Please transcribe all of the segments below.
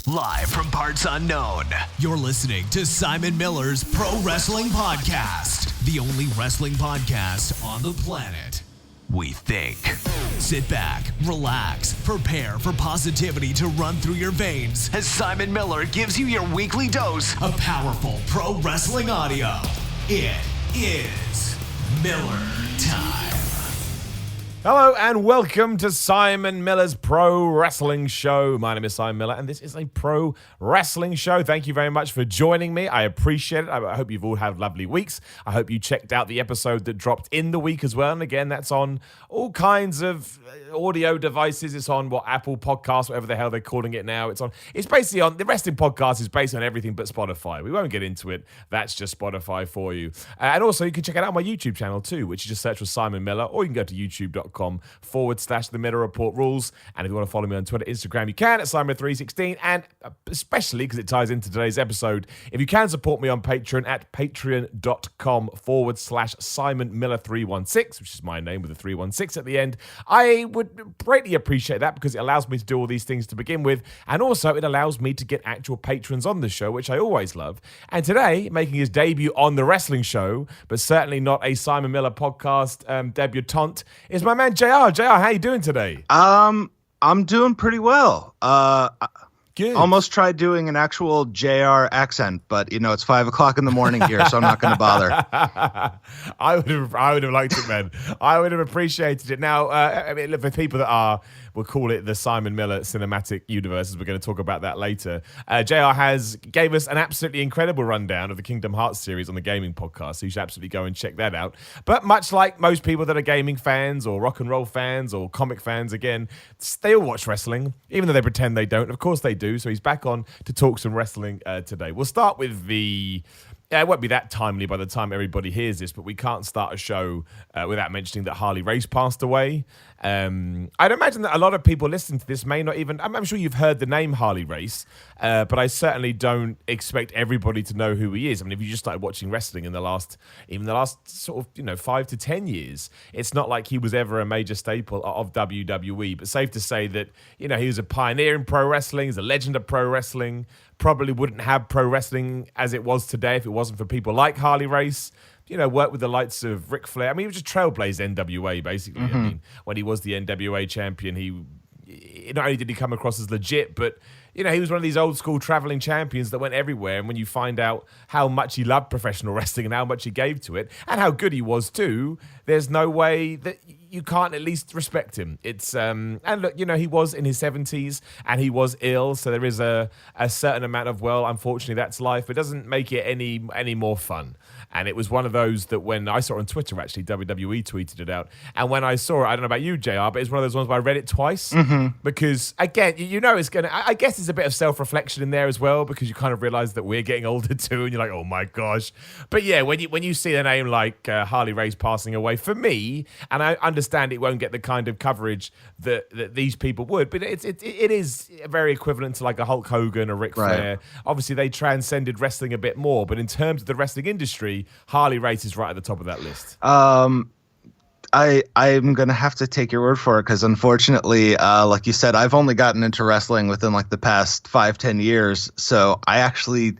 Live from parts unknown, you're listening to Simon Miller's Pro Wrestling Podcast, the only wrestling podcast on the planet, we think. Sit back, relax, prepare for positivity to run through your veins as Simon Miller gives you your weekly dose of powerful pro wrestling audio. It is Miller Time. Hello and welcome to Simon Miller's Pro Wrestling Show. My name is Simon Miller and this is a pro wrestling show. Thank you very much for joining me. I appreciate it. I hope you've all had lovely weeks. I hope you checked out the episode that dropped in the week as well. And again, that's on all kinds of audio devices. It's on Apple Podcasts, whatever the hell they're calling it now. It's basically on the wrestling podcast is based on everything but Spotify. We won't get into it. That's just Spotify for you. And also you can check it out on my YouTube channel too, which you just search for Simon Miller, or you can go to youtube.com/The Miller Report Rules. And if you want to follow me on Twitter, Instagram, you can at Simon316. And especially because it ties into today's episode, if you can support me on Patreon at patreon.com/Simon Miller 316, which is my name with a 316 at the end, I would greatly appreciate that because it allows me to do all these things to begin with. And also it allows me to get actual patrons on the show, which I always love. And today, making his debut on the wrestling show, but certainly not a Simon Miller podcast debutante, is my man JR. JR, how you doing today? I'm doing pretty well. Good. Almost tried doing an actual JR accent, but it's 5 o'clock in the morning here, so I'm not going to bother. I would have liked it, man. I would have appreciated it. Now, I mean, for people that we'll call it the Simon Miller Cinematic Universe, as we're going to talk about that later. JR gave us an absolutely incredible rundown of the Kingdom Hearts series on the gaming podcast, so you should absolutely go and check that out. But much like most people that are gaming fans or rock and roll fans or comic fans, again, they all watch wrestling, even though they pretend they don't. Of course they do. So he's back on to talk some wrestling today. We'll start with it won't be that timely by the time everybody hears this, but we can't start a show without mentioning that Harley Race passed away. I'd imagine that a lot of people listening to this may not even... I'm sure you've heard the name Harley Race, but I certainly don't expect everybody to know who he is. I mean, if you just started watching wrestling in the last sort of 5 to 10 years, it's not like he was ever a major staple of WWE. But safe to say that he was a pioneer in pro wrestling, he's a legend of pro wrestling. Probably wouldn't have pro wrestling as it was today if it wasn't for people like Harley Race. Worked with the likes of Ric Flair. I mean, he just trailblazed NWA, basically. Mm-hmm. I mean, when he was the NWA champion, he not only did he come across as legit, but he was one of these old school traveling champions that went everywhere. And when you find out how much he loved professional wrestling and how much he gave to it and how good he was too, there's no way that you can't at least respect him. It's and look, he was in his 70s and he was ill, so there is a certain amount of, well, unfortunately that's life. It doesn't make it any more fun. And it was one of those that when I saw it on Twitter, actually, WWE tweeted it out. And when I saw it, I don't know about you, JR, but it's one of those ones where I read it twice. Mm-hmm. Because, again, it's going to... I guess there's a bit of self-reflection in there as well, because you kind of realize that we're getting older too, and you're like, oh my gosh. But yeah, when you see a name like Harley Race passing away, for me, and I understand it won't get the kind of coverage that these people would, but it is very equivalent to like a Hulk Hogan or Ric Flair. Obviously, they transcended wrestling a bit more, but in terms of the wrestling industry, Harley Race is right at the top of that list. I'm going to have to take your word for it because unfortunately, like you said, I've only gotten into wrestling within like the past 5-10 years. So I actually,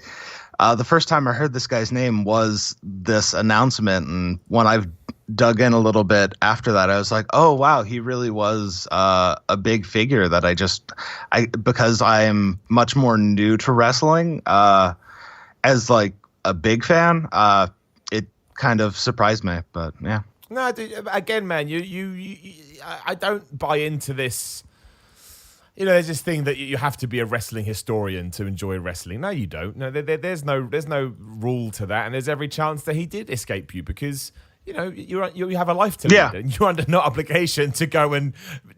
the first time I heard this guy's name was this announcement. And when I've dug in a little bit after that, I was like, oh, wow, he really was a big figure that because I am much more new to wrestling as like a big fan, it kind of surprised me, but yeah. No, dude, again, man, I don't buy into this. There's this thing that you have to be a wrestling historian to enjoy wrestling. No, you don't. No, there's no rule to that, and there's every chance that he did escape you because you have a life to lead, and you're under no obligation to go and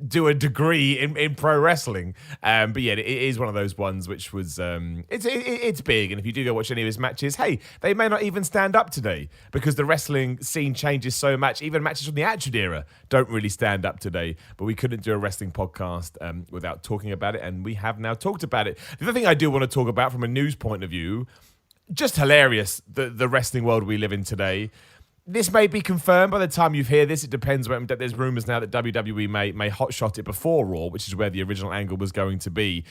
do a degree in pro wrestling. But yeah, it is one of those ones which was it's big, and if you do go watch any of his matches, hey, they may not even stand up today because the wrestling scene changes so much. Even matches from the Attitude Era don't really stand up today. But we couldn't do a wrestling podcast without talking about it, and we have now talked about it. The other thing I do want to talk about from a news point of view, just hilarious, the wrestling world we live in today. this may be confirmed by the time you hear this. It depends. There's rumors now that WWE may hotshot it before Raw, which is where the original angle was going to be.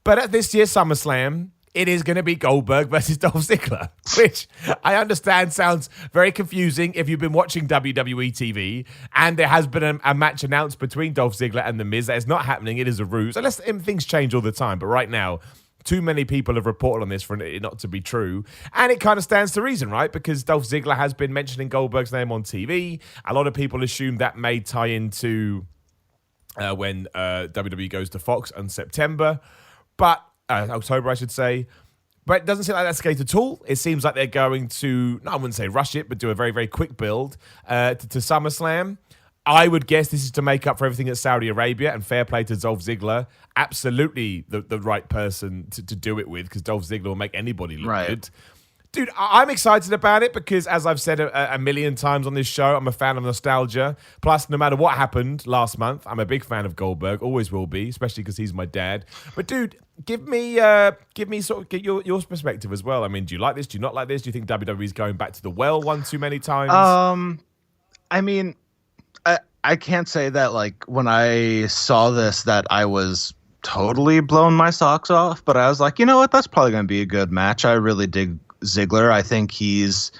But at this year's SummerSlam, it is going to be Goldberg versus Dolph Ziggler, which I understand sounds very confusing if you've been watching WWE TV and there has been a match announced between Dolph Ziggler and The Miz. That is not happening. It is a ruse. Unless things change all the time. But right now, too many people have reported on this for it not to be true. And it kind of stands to reason, right? Because Dolph Ziggler has been mentioning Goldberg's name on TV. A lot of people assume that may tie into when WWE goes to Fox in September. But October, I should say. But it doesn't seem like that's the case at all. It seems like they're going to, no, I wouldn't say rush it, but do a very, very quick build to SummerSlam. I would guess this is to make up for everything at Saudi Arabia, and fair play to Dolph Ziggler. Absolutely the right person to do it with, because Dolph Ziggler will make anybody look good. Dude, I'm excited about it because, as I've said a million times on this show, I'm a fan of nostalgia. Plus, no matter what happened last month, I'm a big fan of Goldberg. Always will be, especially because he's my dad. But, dude, give me sort of your perspective as well. I mean, do you like this? Do you not like this? Do you think WWE's going back to the well one too many times? I mean, I can't say that, like, when I saw this that I was totally blown my socks off. But I was like, you know what? That's probably going to be a good match. I really dig Ziggler. I think he's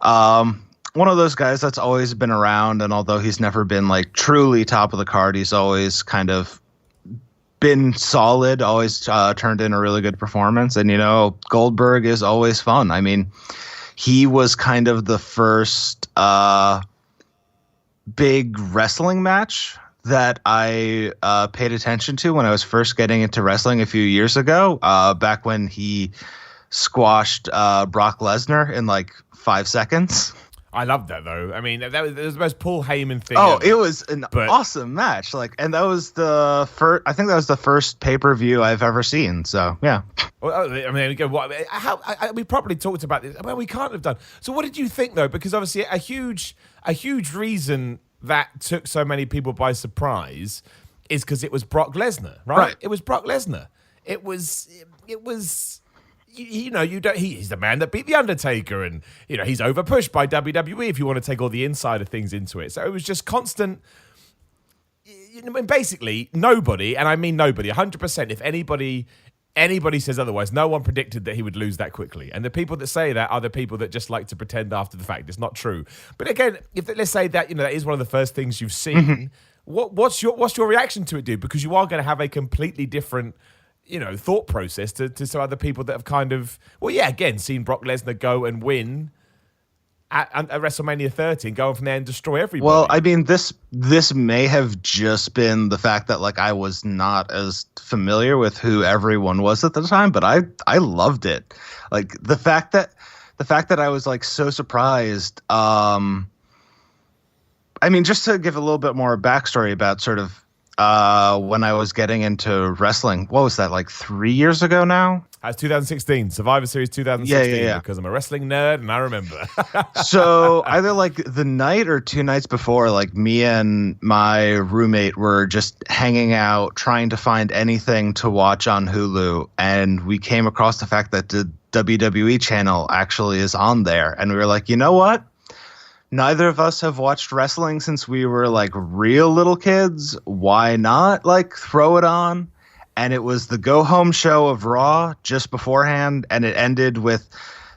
one of those guys that's always been around, and although he's never been like truly top of the card, he's always kind of been solid, always turned in a really good performance. And Goldberg is always fun. I mean, he was kind of the first big wrestling match that I paid attention to when I was first getting into wrestling a few years ago, back when he squashed Brock Lesnar in like 5 seconds. I loved that, though. I mean, that was the most Paul Heyman thing. Oh, it was an awesome match. And that was the first. I think that was the first pay-per-view I've ever seen. So yeah. Well, I mean, we probably talked about this. Well, we can't have done. So, what did you think, though? Because obviously, a huge reason that took so many people by surprise is because it was Brock Lesnar, right? It was Brock Lesnar. It was. He's the man that beat The Undertaker, and, he's overpushed by WWE if you want to take all the insider things into it. So it was just constant, basically nobody, and I mean nobody, 100%, if anybody says otherwise, no one predicted that he would lose that quickly. And the people that say that are the people that just like to pretend after the fact. It's not true. But again, let's say that, that is one of the first things you've seen. What's your reaction to it, dude? Because you are going to have a completely different thought process to some other people that have kind of, seen Brock Lesnar go and win at WrestleMania 30 and go on from there and destroy everybody. Well, I mean, this may have just been the fact that, like, I was not as familiar with who everyone was at the time, but I loved it. Like, the fact that I was, like, so surprised. I mean, just to give a little bit more backstory about sort of when I was getting into wrestling, what was that, like 3 years ago now? That's 2016, Survivor Series 2016, yeah. Because I'm a wrestling nerd and I remember. So either like the night or 2 nights before, like me and my roommate were just hanging out, trying to find anything to watch on Hulu. And we came across the fact that the WWE channel actually is on there. And we were like, you know what? Neither of us have watched wrestling since we were like real little kids. Why not like throw it on? And it was the go home show of Raw just beforehand. And it ended with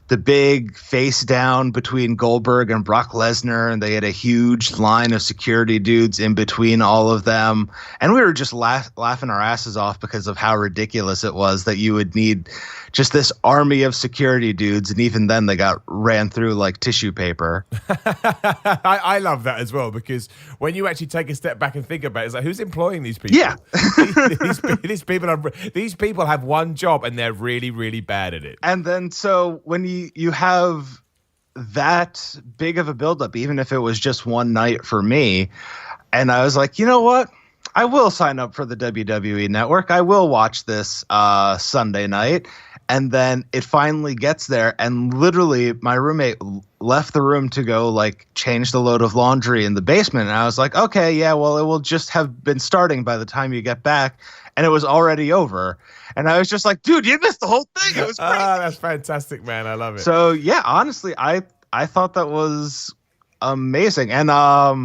the big face down between Goldberg and Brock Lesnar. And they had a huge line of security dudes in between all of them. And we were just laughing our asses off because of how ridiculous it was that you would need just this army of security dudes, and even then they got ran through like tissue paper. I love that as well, because when you actually take a step back and think about it, it's like, who's employing these people? Yeah. these people have one job and they're really, really bad at it. And then so when you have that big of a buildup, even if it was just one night for me, and I was like, you know what? I will sign up for the WWE Network. I will watch this Sunday night. And then it finally gets there, and literally my roommate left the room to go like change the load of laundry in the basement. And I was like, okay, yeah, well, it will just have been starting by the time you get back. And it was already over. And I was just like, dude, you missed the whole thing. It was crazy. That's fantastic, man. I love it. So yeah, honestly, I thought that was amazing. And I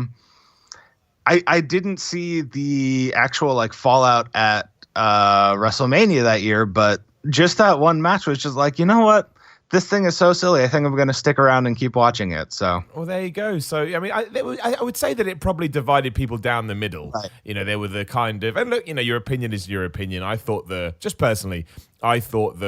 didn't see the actual like fallout at WrestleMania that year, but just that one match was just like, you know what? This thing is so silly. I think I'm going to stick around and keep watching it. So, well, there you go. So, I mean, I would say that it probably divided people down the middle. Right. You know, there were the kind of, and look, you know, your opinion is your opinion. I thought just personally, I thought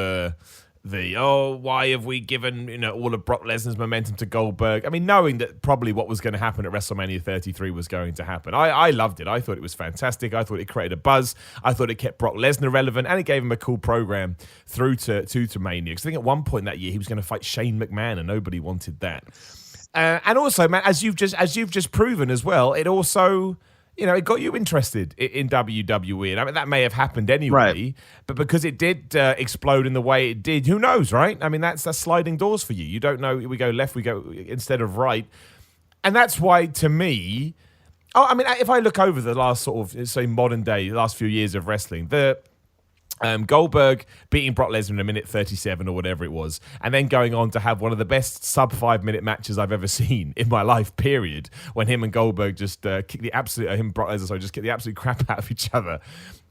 why have we given, you know, all of Brock Lesnar's momentum to Goldberg? I mean, knowing that probably what was going to happen at WrestleMania 33 was going to happen. I loved it. I thought it was fantastic. I thought it created a buzz. I thought it kept Brock Lesnar relevant, and it gave him a cool program through to Mania. Because I think at one point that year he was going to fight Shane McMahon, and nobody wanted that. And also, man, as you've just proven as well, it also, you know, it got you interested in WWE. And I mean, that may have happened anyway, right. But because it did explode in the way it did, who knows, right? I mean, that's sliding doors for you. You don't know, we go left, we go instead of right. And that's why, to me, I mean, if I look over the last sort of, say, modern day, last few years of wrestling, Goldberg beating Brock Lesnar in a minute 37 or whatever it was, and then going on to have one of the best sub 5-minute matches I've ever seen in my life, period, when him and Goldberg just kick the absolute, Brock Lesnar, just kick the absolute crap out of each other.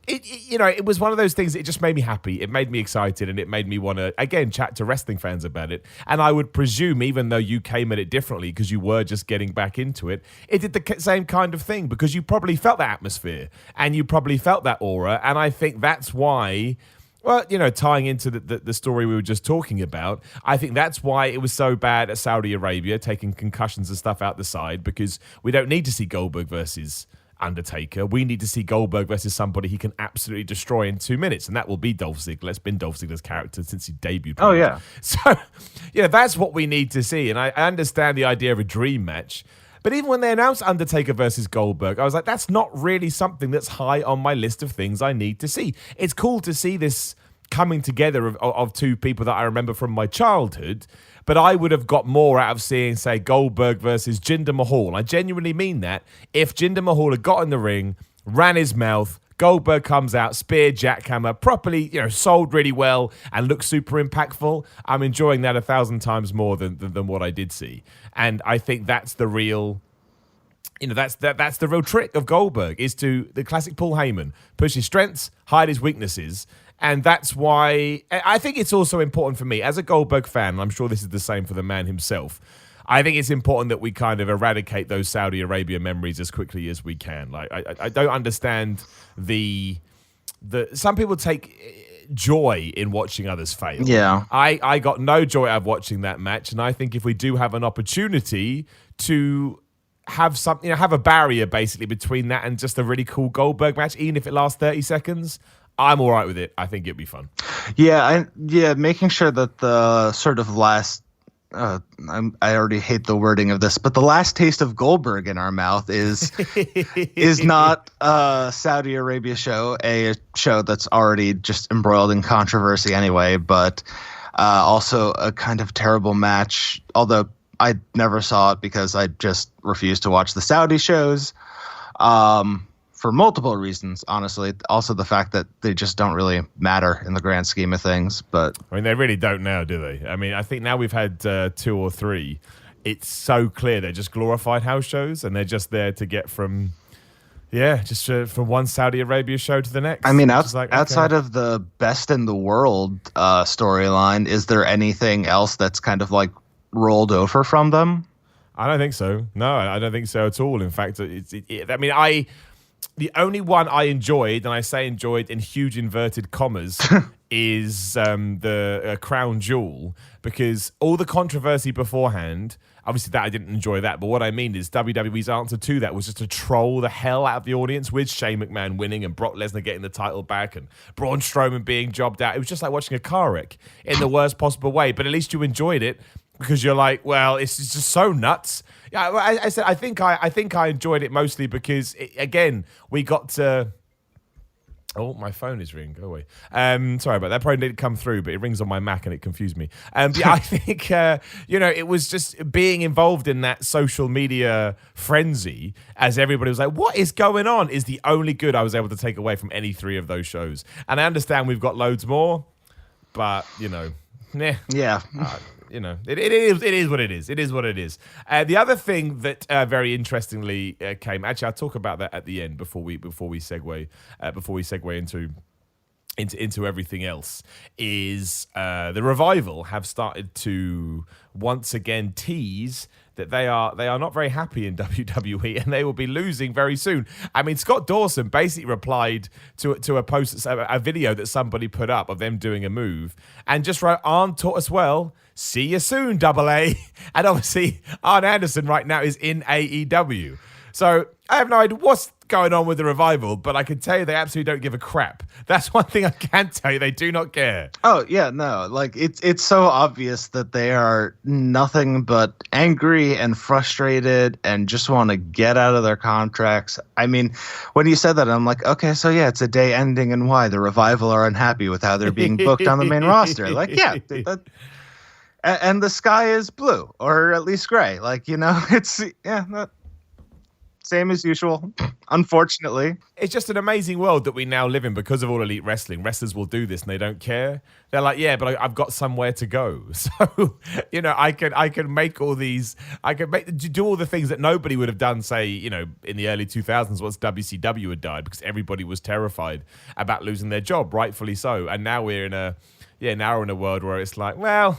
It was one of those things that it just made me happy. It made me excited, and it made me want to, again, chat to wrestling fans about it. And I would presume, even though you came at it differently because you were just getting back into it, it did the same kind of thing because you probably felt that atmosphere and you probably felt that aura. And I think that's why, well, you know, tying into the story we were just talking about, I think that's why it was so bad at Saudi Arabia, taking concussions and stuff out the side, because we don't need to see Goldberg versus Undertaker. We need to see Goldberg versus somebody he can absolutely destroy in 2 minutes, and that will be Dolph Ziggler. It's been Dolph Ziggler's character since he debuted. Oh, yeah. So, yeah, that's what we need to see, and I understand the idea of a dream match, but even when they announced Undertaker versus Goldberg, I was like, that's not really something that's high on my list of things I need to see. It's cool to see this coming together of two people that I remember from my childhood, but I would have got more out of seeing, say, Goldberg versus Jinder Mahal. I genuinely mean that. If Jinder Mahal had got in the ring, ran his mouth, Goldberg comes out, spear, jackhammer, properly, you know, sold really well and looks super impactful, I'm enjoying that 1,000 times more than what I did see. And I think that's the real, you know, that's the real trick of Goldberg, is to the classic Paul Heyman, push his strengths, hide his weaknesses. And that's why I think it's also important for me as a Goldberg fan, and I'm sure this is the same for the man himself, I think it's important that we kind of eradicate those Saudi Arabia memories as quickly as we can. Like, I don't understand the some people take joy in watching others fail. Yeah. I got no joy out of watching that match, and I think if we do have an opportunity to have something, you know, have a barrier basically between that and just a really cool Goldberg match, even if it lasts 30 seconds, I'm all right with it. I think it'd be fun. Yeah, making sure that the sort of last, I already hate the wording of this, but the last taste of Goldberg in our mouth is not a Saudi Arabia show, a show that's already just embroiled in controversy anyway, but also a kind of terrible match, although I never saw it because I just refused to watch the Saudi shows. For multiple reasons, honestly. Also the fact that they just don't really matter in the grand scheme of things. But I mean, they really don't now, do they? I mean, I think now we've had 2 or 3. It's so clear they're just glorified house shows, and they're just there to get from one Saudi Arabia show to the next. I mean, outside of the best in the world storyline, is there anything else that's kind of like rolled over from them? I don't think so. No, I don't think so at all. In fact, the only one I enjoyed, and I say enjoyed in huge inverted commas, is the Crown Jewel, because all the controversy beforehand, obviously that I didn't enjoy that, but what I mean is WWE's answer to that was just to troll the hell out of the audience with Shane McMahon winning and Brock Lesnar getting the title back and Braun Strowman being jobbed out. It was just like watching a car wreck in the worst possible way, but at least you enjoyed it because you're like, well, it's just so nuts. Yeah, I said I think I enjoyed it mostly because again we got to. Oh, my phone is ringing. Go away. Sorry about that. Probably didn't come through, but it rings on my Mac and it confused me. Yeah, I think it was just being involved in that social media frenzy as everybody was like, "What is going on?" is the only good I was able to take away from any 3 of those shows. And I understand we've got loads more, but nah. Yeah. it is what it is. It is what it is. The other thing that very interestingly came. Actually, I'll talk about that at the end before we segue into everything else. Is the Revival have started to once again tease that they are not very happy in WWE and they will be losing very soon. I mean, Scott Dawson basically replied to a post, a video that somebody put up of them doing a move, and just wrote, "Arn taught us well. See you soon, Double A." And obviously, Arn Anderson right now is in AEW. So I have no idea what's going on with the Revival, but I can tell you they absolutely don't give a crap. That's one thing I can tell you. They do not care. Oh, yeah, no. Like, it's so obvious that they are nothing but angry and frustrated and just want to get out of their contracts. I mean, when you said that, I'm like, okay, so yeah, it's a day ending and why the Revival are unhappy with how they're being booked on the main roster. Like, yeah. And the sky is blue, or at least gray. Like, it's, yeah, same as usual, unfortunately. It's just an amazing world that we now live in because of All Elite Wrestling. Wrestlers will do this and they don't care. They're like, yeah, but I've got somewhere to go. So, I can make all these, do all the things that nobody would have done, say, in the early 2000s once WCW had died, because everybody was terrified about losing their job, rightfully so. And now we're in a world where it's like, well,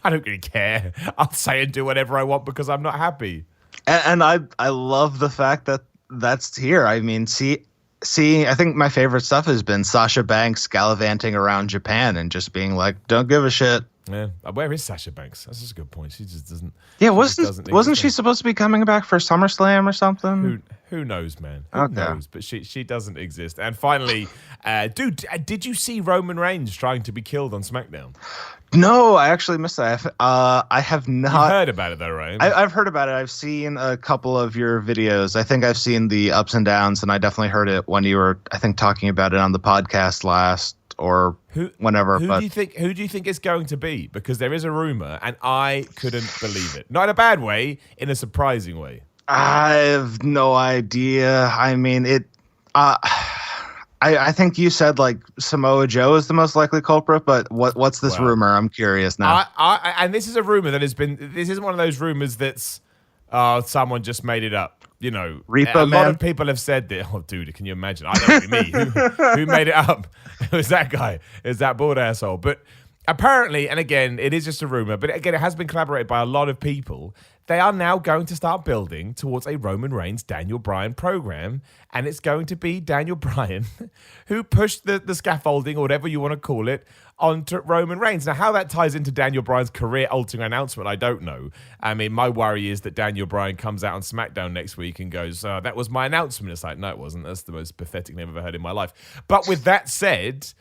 I don't really care. I'll say and do whatever I want because I'm not happy. And I love the fact that that's here. I mean, see, I think my favorite stuff has been Sasha Banks gallivanting around Japan and just being like, don't give a shit. Yeah. Where is Sasha Banks? That's just a good point. She just doesn't. Yeah, wasn't she supposed to be coming back for SummerSlam or something? Who knows, man? Who knows? But she doesn't exist. And finally, dude, did you see Roman Reigns trying to be killed on SmackDown? No, I actually missed that. I have not. You've heard about it though, right? I've heard about it. I've seen a couple of your videos. I think I've seen the ups and downs, and I definitely heard it when you were, I think, talking about it on the podcast last or whenever. Who do you think it's going to be? Because there is a rumor, and I couldn't believe it. Not in a bad way, in a surprising way. I have no idea. I mean, I think you said like Samoa Joe is the most likely culprit, but what's this rumor? I'm curious now. And this is a rumor that has been. This isn't one of those rumors that's someone just made it up. Repo a Man? lot of people have said that. Oh, dude, can you imagine? I don't know me. Who made it up? It was that guy. It was that bald asshole. But apparently, and again, it is just a rumor, but again, it has been collaborated by a lot of people. They are now going to start building towards a Roman Reigns, Daniel Bryan program, and it's going to be Daniel Bryan who pushed the scaffolding, or whatever you want to call it, onto Roman Reigns. Now, how that ties into Daniel Bryan's career-altering announcement, I don't know. I mean, my worry is that Daniel Bryan comes out on SmackDown next week and goes, that was my announcement. It's like, no, it wasn't. That's the most pathetic thing I've ever heard in my life. But with that said,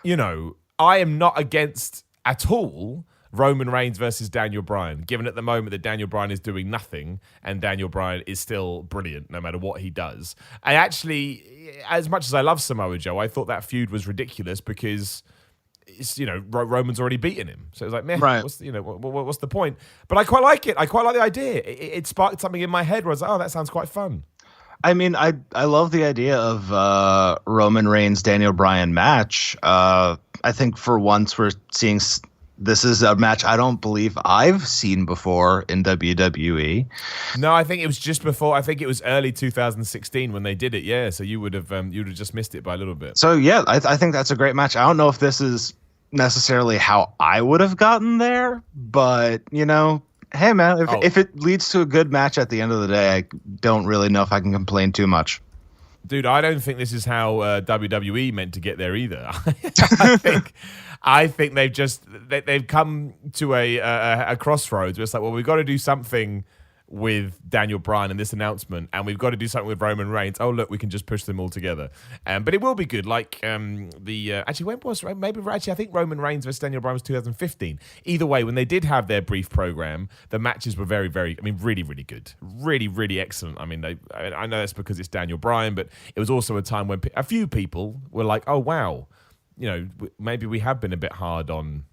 I am not against at all Roman Reigns versus Daniel Bryan, given at the moment that Daniel Bryan is doing nothing and Daniel Bryan is still brilliant no matter what he does. I actually, as much as I love Samoa Joe, I thought that feud was ridiculous because it's, Roman's already beaten him. So it was like, meh, right. what's the point? But I quite like it. I quite like the idea. It sparked something in my head where I was like, oh, that sounds quite fun. I mean, I love the idea of Roman Reigns, Daniel Bryan match. I think for once we're seeing... This is a match I don't believe I've seen before in WWE. No, I think it was just before. I think it was early 2016 when they did it. Yeah, so you would have just missed it by a little bit. So yeah, I think that's a great match. I don't know if this is necessarily how I would have gotten there, but hey man, if it leads to a good match at the end of the day, I don't really know if I can complain too much. Dude, I don't think this is how WWE meant to get there either. I think they've come to a crossroads where it's like, well, we've got to do something with Daniel Bryan and this announcement, and we've got to do something with Roman Reigns. Oh, look, we can just push them all together. But it will be good. Like actually, when was I think Roman Reigns versus Daniel Bryan was 2015. Either way, when they did have their brief program, the matches were very, very, really, really good, really, really excellent. I mean, I know that's because it's Daniel Bryan, but it was also a time when a few people were like, oh wow, maybe we have been a bit hard on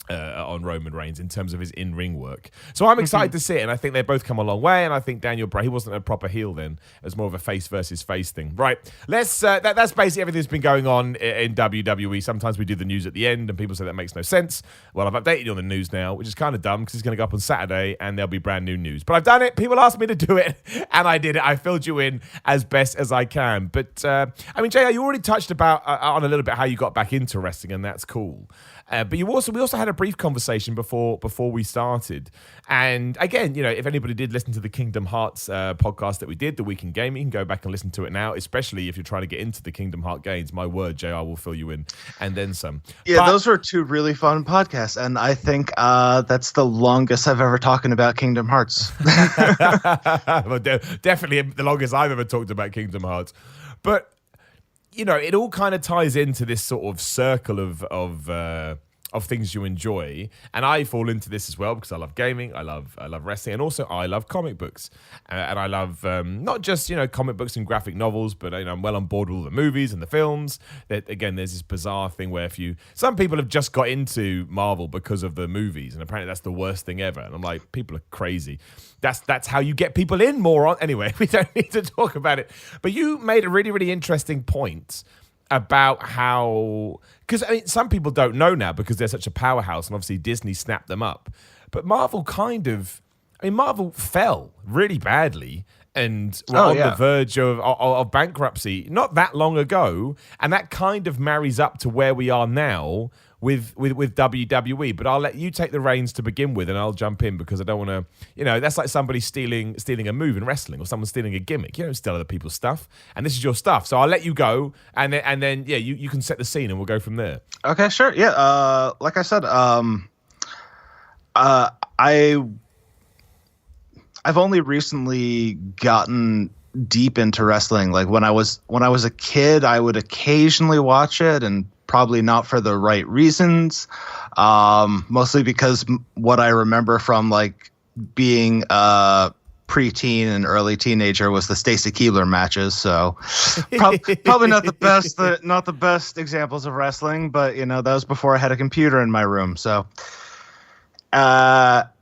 on Roman Reigns in terms of his in-ring work. So I'm excited to see it, and I think they both come a long way, and I think Daniel Bryan, he wasn't a proper heel then. It was more of a face versus face thing. Right, let's. That's basically everything that's been going on in WWE. Sometimes we do the news at the end, and people say that makes no sense. Well, I've updated you on the news now, which is kind of dumb, because it's going to go up on Saturday, and there'll be brand new news. But I've done it. People asked me to do it, and I did it. I filled you in as best as I can. But, I mean, JR, you already touched on a little bit how you got back into wrestling, and that's cool. But we also had a brief conversation before we started. And again, if anybody did listen to the Kingdom Hearts podcast that we did, The Week in Gaming, you can go back and listen to it now, especially if you're trying to get into the Kingdom Heart games. My word, JR will fill you in, and then some. Yeah, those were two really fun podcasts, and I think that's the longest I've ever talked about Kingdom Hearts. Well, definitely the longest I've ever talked about Kingdom Hearts. But it all kind of ties into this sort of circle of things you enjoy, and I fall into this as well because I love gaming, I love wrestling, and also I love comic books, and I love not just comic books and graphic novels, but I'm well on board with all the movies and the films. That again, there's this bizarre thing where some people have just got into Marvel because of the movies, and apparently that's the worst thing ever. And I'm like, people are crazy. That's how you get people in more on. Anyway, we don't need to talk about it. But you made a really, really interesting point about how, because some people don't know now because they're such a powerhouse, and obviously Disney snapped them up. But Marvel Marvel fell really badly and were on the verge of bankruptcy not that long ago, and that kind of marries up to where we are now with WWE. But I'll let you take the reins to begin with, and I'll jump in because I don't want to, that's like somebody stealing a move in wrestling, or someone stealing a gimmick. You don't steal other people's stuff, and this is your stuff. So I'll let you go, and then you can set the scene, and we'll go from there. Okay, sure. Yeah, like I said, I've only recently gotten deep into wrestling. Like when I was a kid, I would occasionally watch it, and probably not for the right reasons. Mostly because what I remember from like being a preteen and early teenager was the Stacy Keibler matches. So probably not the best examples of wrestling, but that was before I had a computer in my room. So, but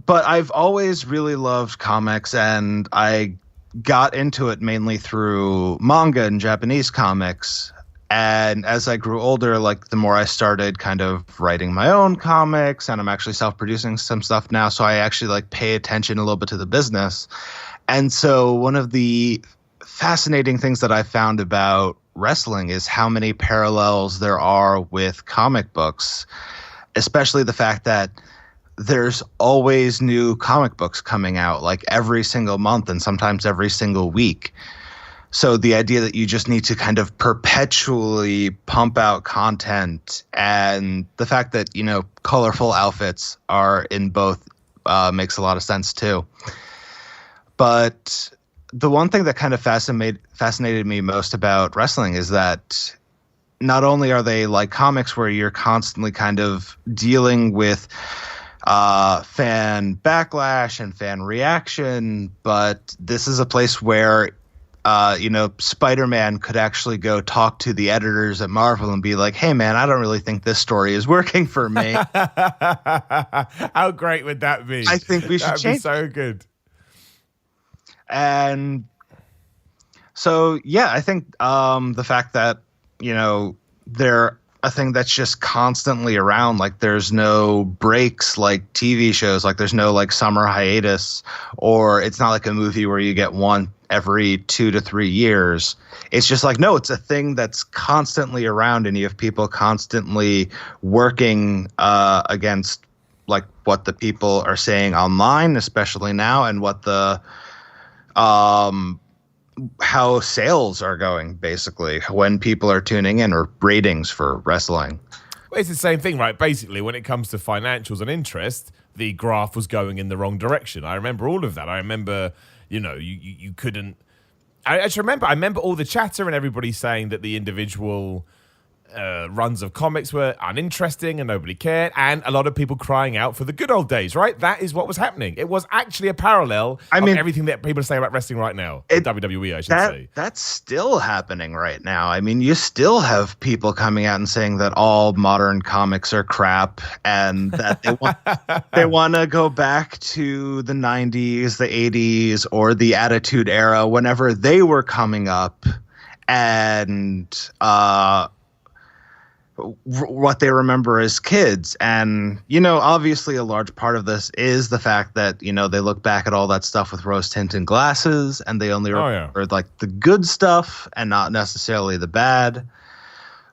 I've always really loved comics, and I got into it mainly through manga and Japanese comics. And as I grew older, like the more I started kind of writing my own comics, and I'm actually self-producing some stuff now, so I actually like pay attention a little bit to the business. And so one of the fascinating things that I found about wrestling is how many parallels there are with comic books, especially the fact that there's always new comic books coming out, like every single month and sometimes every single week. So the idea that you just need to kind of perpetually pump out content, and the fact that, colorful outfits are in both makes a lot of sense too. But the one thing that kind of fascinated me most about wrestling is that not only are they like comics where you're constantly kind of dealing with fan backlash and fan reaction, but this is a place where Spider-Man could actually go talk to the editors at Marvel and be like, hey, man, I don't really think this story is working for me. How great would that be? I think we should That'd change. Be so good. And so, I think the fact that, they're a thing that's just constantly around, like there's no breaks like TV shows, like there's no like summer hiatus, or it's not like a movie where you get one every 2 to 3 years. It's just like, no, it's a thing that's constantly around, and you have people constantly working against like what the people are saying online, especially now, and what the how sales are going, basically, when people are tuning in, or ratings for wrestling. Well, it's the same thing, right? Basically, when it comes to financials and interest, the graph was going in the wrong direction. I remember all of that. I remember, you couldn't. I remember all the chatter and everybody saying that the individual runs of comics were uninteresting and nobody cared, and a lot of people crying out for the good old days, right? That is what was happening. It was actually a parallel of everything that people say about wrestling right now. WWE, I should say. That's still happening right now. I mean, you still have people coming out and saying that all modern comics are crap and that they want to go back to the 90s, the 80s, or the Attitude Era whenever they were coming up, and what they remember as kids. And, obviously a large part of this is the fact that, they look back at all that stuff with rose-tinted glasses and they only remember like the good stuff and not necessarily the bad.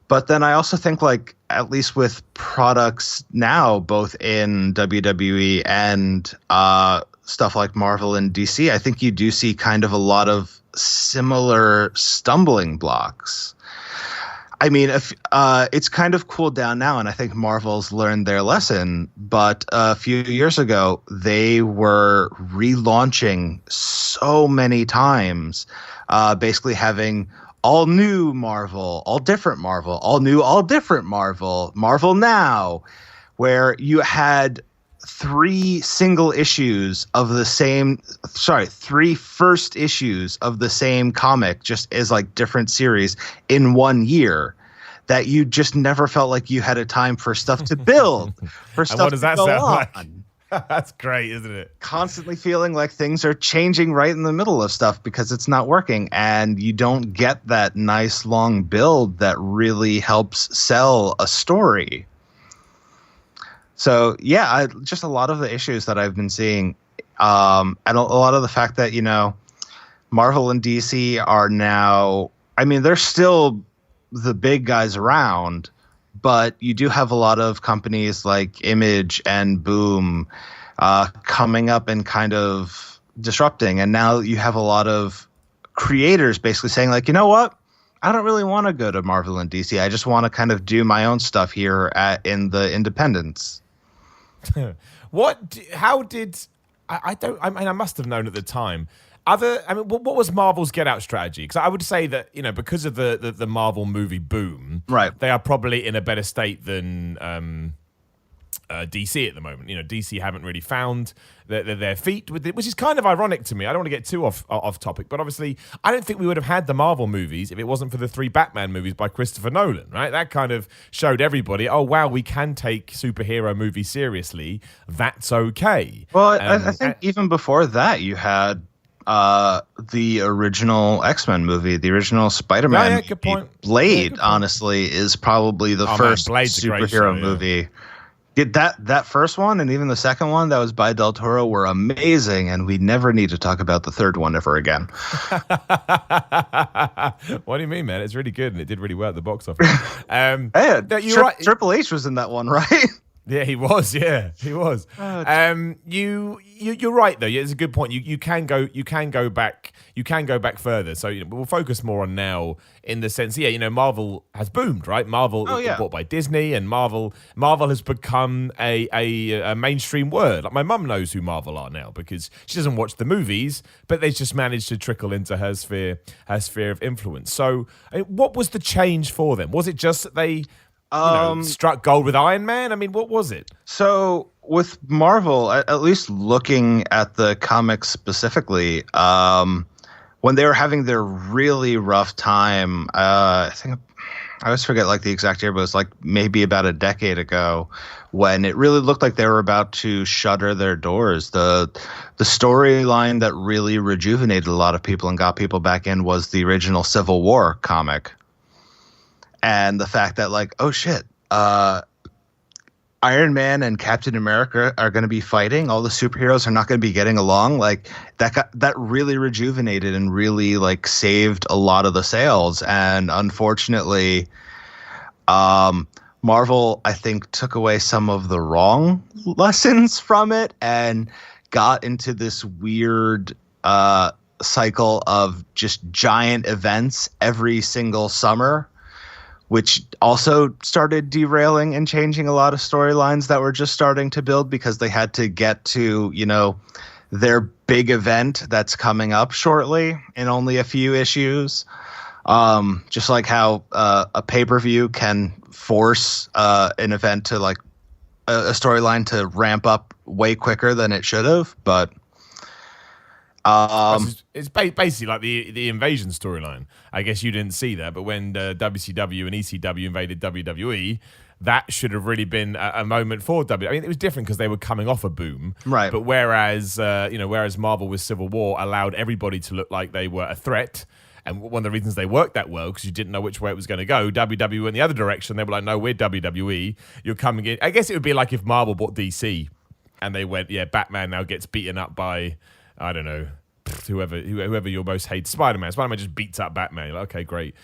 But then I also think, like, at least with products now, both in WWE and stuff like Marvel and DC, I think you do see kind of a lot of similar stumbling blocks. I mean, if it's kind of cooled down now, and I think Marvel's learned their lesson. But a few years ago, they were relaunching so many times, basically having all new Marvel, all different Marvel, all new, all different Marvel, Marvel Now, where you had three first issues of the same comic, just as like different series in 1 year, that you just never felt like you had a time for stuff to build, for stuff what does to that go sound on. like? That's great, isn't it? Constantly feeling like things are changing right in the middle of stuff because it's not working, and you don't get that nice long build that really helps sell a story. So, yeah, just a lot of the issues that I've been seeing, and a lot of the fact that, Marvel and DC are now, I mean, they're still the big guys around, but you do have a lot of companies like Image and Boom coming up and kind of disrupting. And now you have a lot of creators basically saying, like, you know what? I don't really want to go to Marvel and DC. I just want to kind of do my own stuff here in the independents. I must have known at the time. What was Marvel's get out strategy? Because I would say that, because of the Marvel movie boom, right, they are probably in a better state than DC at the moment. DC haven't really found their feet with it, which is kind of ironic to me. I don't want to get too off topic, but obviously I don't think we would have had the Marvel movies if it wasn't for the 3 Batman movies by Christopher Nolan, right? That kind of showed everybody, oh wow, we can take superhero movies seriously. That's okay. Well, I think even before that, you had the original X-Men movie, the original Spider-Man movie. Good point. Blade, honestly, is probably the first superhero movie. That first one and even the second one that was by Del Toro were amazing, and we never need to talk about the third one ever again. What do you mean, man? It's really good, and it did really well at the box office. Right. Triple H was in that one, right? Yeah, he was. Yeah, he was. You're right though. Yeah, it's a good point. You can go back. You can go back further. So we'll focus more on now in the sense. Yeah, Marvel has boomed, right? Marvel was bought by Disney, and Marvel has become a mainstream word. Like my mum knows who Marvel are now because she doesn't watch the movies, but they just managed to trickle into her sphere of influence. So, what was the change for them? Was it just that they struck gold with Iron Man? I mean, what was it? So with Marvel, at least looking at the comics specifically, when they were having their really rough time, I think I always forget like the exact year, but it was like maybe about a decade ago when it really looked like they were about to shutter their doors. The storyline that really rejuvenated a lot of people and got people back in was the original Civil War comic. And the fact that, like, oh shit, Iron Man and Captain America are going to be fighting. All the superheroes are not going to be getting along. Like that really rejuvenated and really like saved a lot of the sales. And unfortunately, Marvel, I think, took away some of the wrong lessons from it and got into this weird cycle of just giant events every single summer, which also started derailing and changing a lot of storylines that were just starting to build because they had to get to, their big event that's coming up shortly in only a few issues. Just like how a pay-per-view can force an event to like a storyline to ramp up way quicker than it should have, but it's basically like the invasion storyline. I guess you didn't see that, but when WCW and ECW invaded WWE, that should have really been a moment for WWE. I mean, it was different because they were coming off a boom, right? But whereas Marvel with Civil War allowed everybody to look like they were a threat. And one of the reasons they worked that well, because you didn't know which way it was going to go, WWE went the other direction. They were like, no, we're WWE. You're coming in. I guess it would be like if Marvel bought DC and they went, yeah, Batman now gets beaten up by, I don't know, whoever your most hates. Spider-Man. Spider-Man just beats up Batman. You're like, okay, great.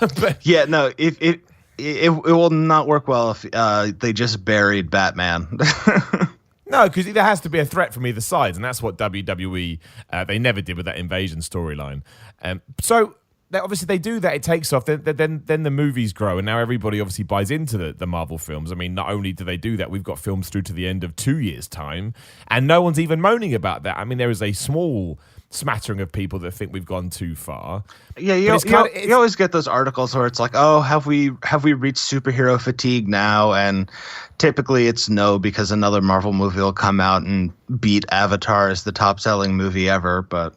But yeah, no, it will not work well if they just buried Batman. No, because there has to be a threat from either side, and that's what WWE they never did with that invasion storyline. So obviously they do that; it takes off. Then the movies grow, and now everybody obviously buys into the Marvel films. I mean, not only do they do that, we've got films through to the end of 2 years' time, and no one's even moaning about that. I mean, there is a small smattering of people that think we've gone too far. Yeah, you always get those articles where it's like, oh, have we reached superhero fatigue now? And typically it's no, because another Marvel movie will come out and beat Avatar as the top selling movie ever. But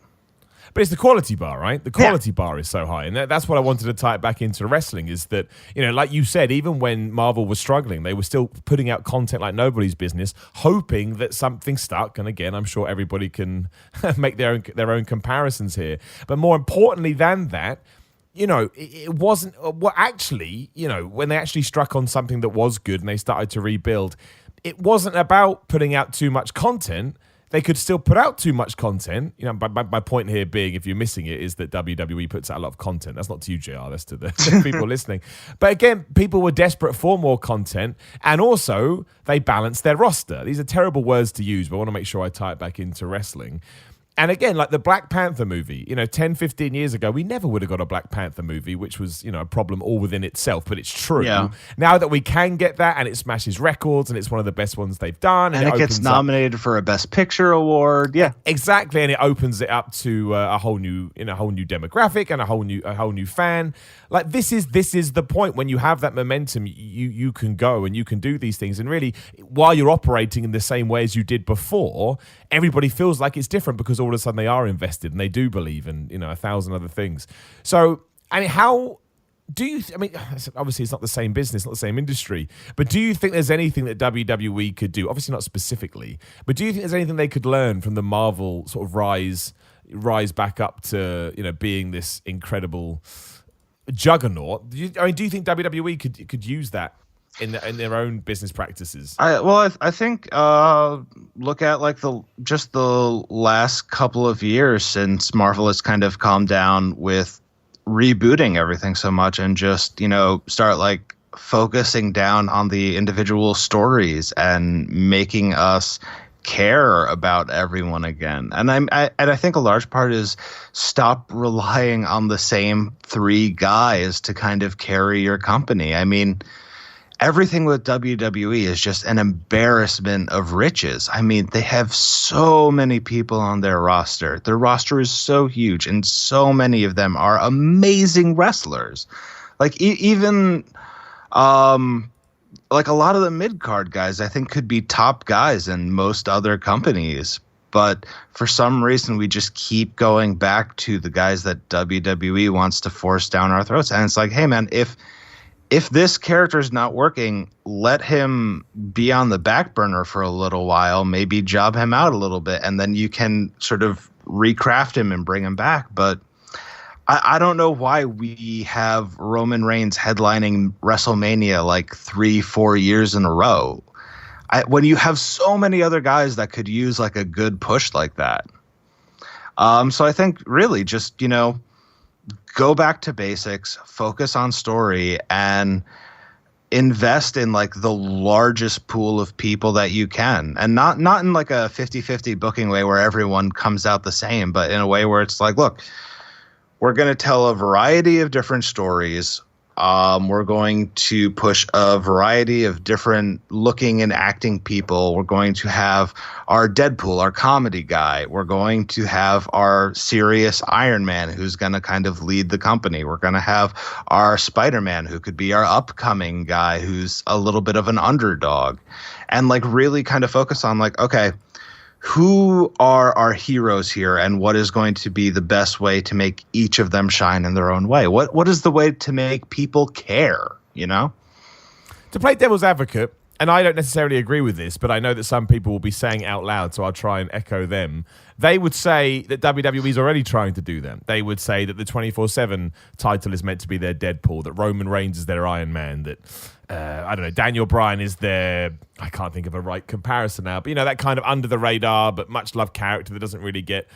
it's the quality bar, right? The quality bar is so high. And that's what I wanted to tie it back into wrestling is that, like you said, even when Marvel was struggling, they were still putting out content like nobody's business, hoping that something stuck. And again, I'm sure everybody can make their own comparisons here. But more importantly than that, it wasn't actually, when they actually struck on something that was good and they started to rebuild, it wasn't about putting out too much content. They could still put out too much content. My point here being, if you're missing it, is that WWE puts out a lot of content. That's not to you, JR. That's to the people listening. But again, people were desperate for more content, and also they balanced their roster. These are terrible words to use, but I want to make sure I tie it back into wrestling. And again, like the Black Panther movie, 10, 15 years ago, we never would have got a Black Panther movie, which was, a problem all within itself, but it's true. Yeah. Now that we can get that and it smashes records and it's one of the best ones they've done. And it gets nominated for a Best Picture award. Yeah, exactly. And it opens it up to a whole new demographic and a whole new fan. Like this is the point. When you have that momentum, you can go and you can do these things. And really, while you're operating in the same way as you did before, everybody feels like it's different because all of a sudden they are invested and they do believe in 1,000 other things. So, I mean, how do you? Obviously, it's not the same business, not the same industry. But do you think there's anything that WWE could do? Obviously, not specifically, but do you think there's anything they could learn from the Marvel sort of rise back up to being this incredible juggernaut? Do you think WWE could use that in their own business practices? I think look at like the last couple of years since Marvel has kind of calmed down with rebooting everything so much and just start like focusing down on the individual stories and making us care about everyone again. And I think a large part is stop relying on the same three guys to kind of carry your company. I mean, everything with WWE is just an embarrassment of riches. I mean, they have so many people on their roster. Their roster is so huge, and so many of them are amazing wrestlers. Like even like a lot of the mid-card guys, I think, could be top guys in most other companies. But for some reason, we just keep going back to the guys that WWE wants to force down our throats. And it's like, hey, man, if this character is not working, let him be on the back burner for a little while, maybe job him out a little bit, and then you can sort of recraft him and bring him back. But I don't know why we have Roman Reigns headlining WrestleMania like 3-4 years in a row. When you have so many other guys that could use like a good push like that. So I think really just, go back to basics, focus on story, and invest in like the largest pool of people that you can. And not in like a 50-50 booking way where everyone comes out the same, but in a way where it's like, look, we're going to tell a variety of different stories We're going to push a variety of different looking and acting people. We're going to have our Deadpool, our comedy guy. We're going to have our serious Iron Man, who's going to kind of lead the company. We're going to have our Spider-Man, who could be our upcoming guy, who's a little bit of an underdog. And like really kind of focus on like, okay, who are our heroes here, and what is going to be the best way to make each of them shine in their own way? What is the way to make people care, you know? To play devil's advocate, and I don't necessarily agree with this, but I know that some people will be saying out loud, so I'll try and echo them. They would say that WWE is already trying to do that. They would say that the 24/7 title is meant to be their Deadpool, that Roman Reigns is their Iron Man, that I don't know, Daniel Bryan is their, I can't think of a right comparison now, but you know, that kind of under the radar but much loved character that doesn't really get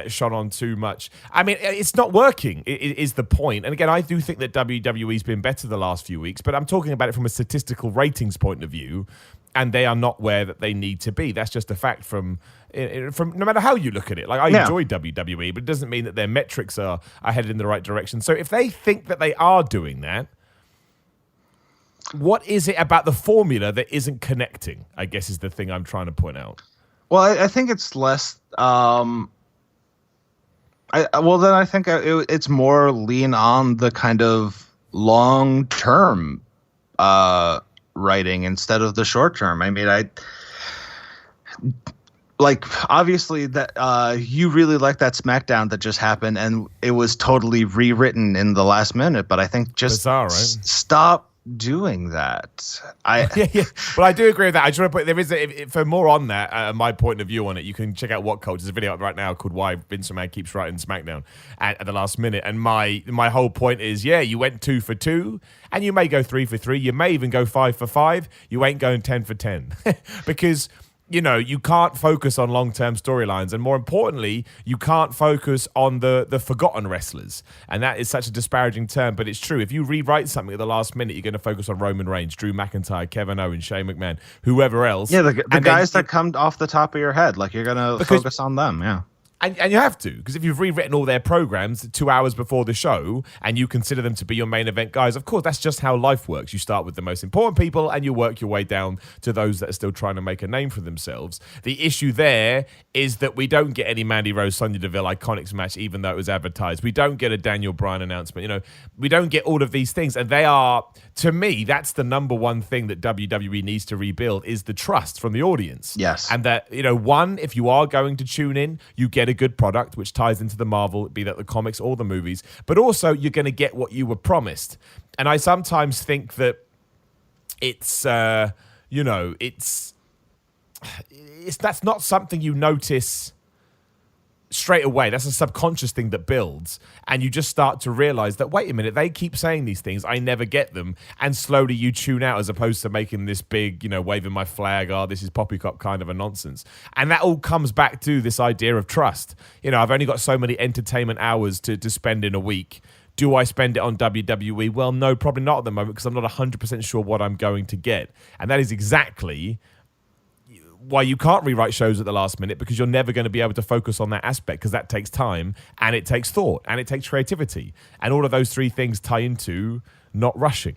shone on too much. I mean, it's not working, is the point. And again, I do think that WWE's been better the last few weeks, but I'm talking about it from a statistical ratings point of view, and they are not where that they need to be. That's just a fact from no matter how you look at it. Like, I enjoy WWE, but it doesn't mean that their metrics are headed in the right direction. So if they think that they are doing that, what is it about the formula that isn't connecting, I guess, is the thing I'm trying to point out. Well, I think it's less. I think it's more lean on the kind of long-term writing instead of the short-term. I mean, obviously that you really like that SmackDown that just happened, and it was totally rewritten in the last minute. But I think just bizarre, right? Stop doing that. Yeah. Well, I do agree with that. I just want to put there is for more on that. My point of view on it, you can check out What Culture. There's a video up right now called "Why Vince McMahon Keeps Writing SmackDown" at the last minute. And my whole point is, yeah, you went 2 for 2, and you may go 3 for 3. You may even go 5 for 5. You ain't going 10 for 10 because, you know, you can't focus on long-term storylines, and more importantly, you can't focus on the forgotten wrestlers. And that is such a disparaging term, but it's true. If you rewrite something at the last minute, you're going to focus on Roman Reigns, Drew McIntyre, Kevin Owens, Shane McMahon, whoever else. Yeah, the guys that come off the top of your head, like you're going to focus on them, yeah. And you have to, because if you've rewritten all their programs 2 hours before the show and you consider them to be your main event guys, of course, that's just how life works. You start with the most important people and you work your way down to those that are still trying to make a name for themselves. The issue there is that we don't get any Mandy Rose, Sonya Deville Iconics match, even though it was advertised. We don't get a Daniel Bryan announcement. You know, we don't get all of these things. And they are, to me, that's the number one thing that WWE needs to rebuild, is the trust from the audience. Yes. And that, you know, one, if you are going to tune in, you get a good product, which ties into the Marvel, be that the comics or the movies, but also you're going to get what you were promised. And I sometimes think that it's, that's not something you notice straight away. That's a subconscious thing that builds, and you just start to realize that, wait a minute, they keep saying these things, I never get them, and slowly you tune out, as opposed to making this big, you know, waving my flag, this is poppycock kind of a nonsense. And that all comes back to this idea of trust. You know, I've only got so many entertainment hours to spend in a week. Do I spend it on WWE? Well, no, probably not at the moment, because I'm not 100% sure what I'm going to get. And that is exactly why you can't rewrite shows at the last minute, because you're never going to be able to focus on that aspect, because that takes time and it takes thought and it takes creativity. And all of those three things tie into not rushing.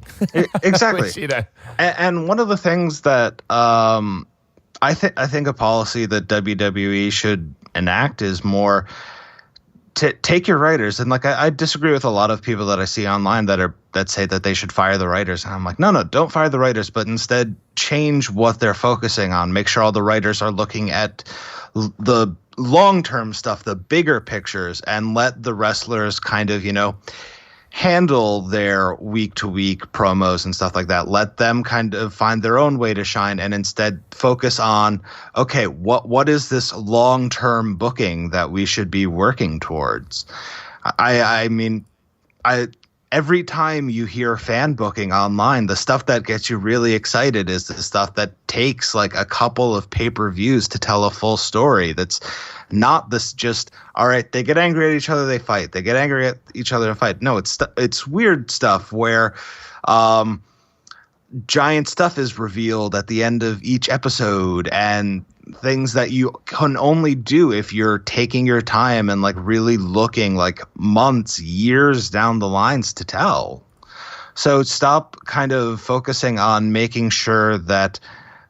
Exactly. Which, you know. And one of the things that I think a policy that WWE should enact is more to take your writers. And like I disagree with a lot of people that I see online that say that they should fire the writers. And I'm like, no, don't fire the writers, but instead change what they're focusing on. Make sure all the writers are looking at the long-term stuff, the bigger pictures, and let the wrestlers kind of, you know, handle their week-to-week promos and stuff like that. Let them kind of find their own way to shine, and instead focus on, okay, what is this long-term booking that we should be working towards? I mean, every time you hear fan booking online, the stuff that gets you really excited is the stuff that takes like a couple of pay-per-views to tell a full story. That's not this just, all right, they get angry at each other, they fight. They get angry at each other and fight. No, it's weird stuff where giant stuff is revealed at the end of each episode, and things that you can only do if you're taking your time and like really looking like months, years down the lines to tell. So stop kind of focusing on making sure that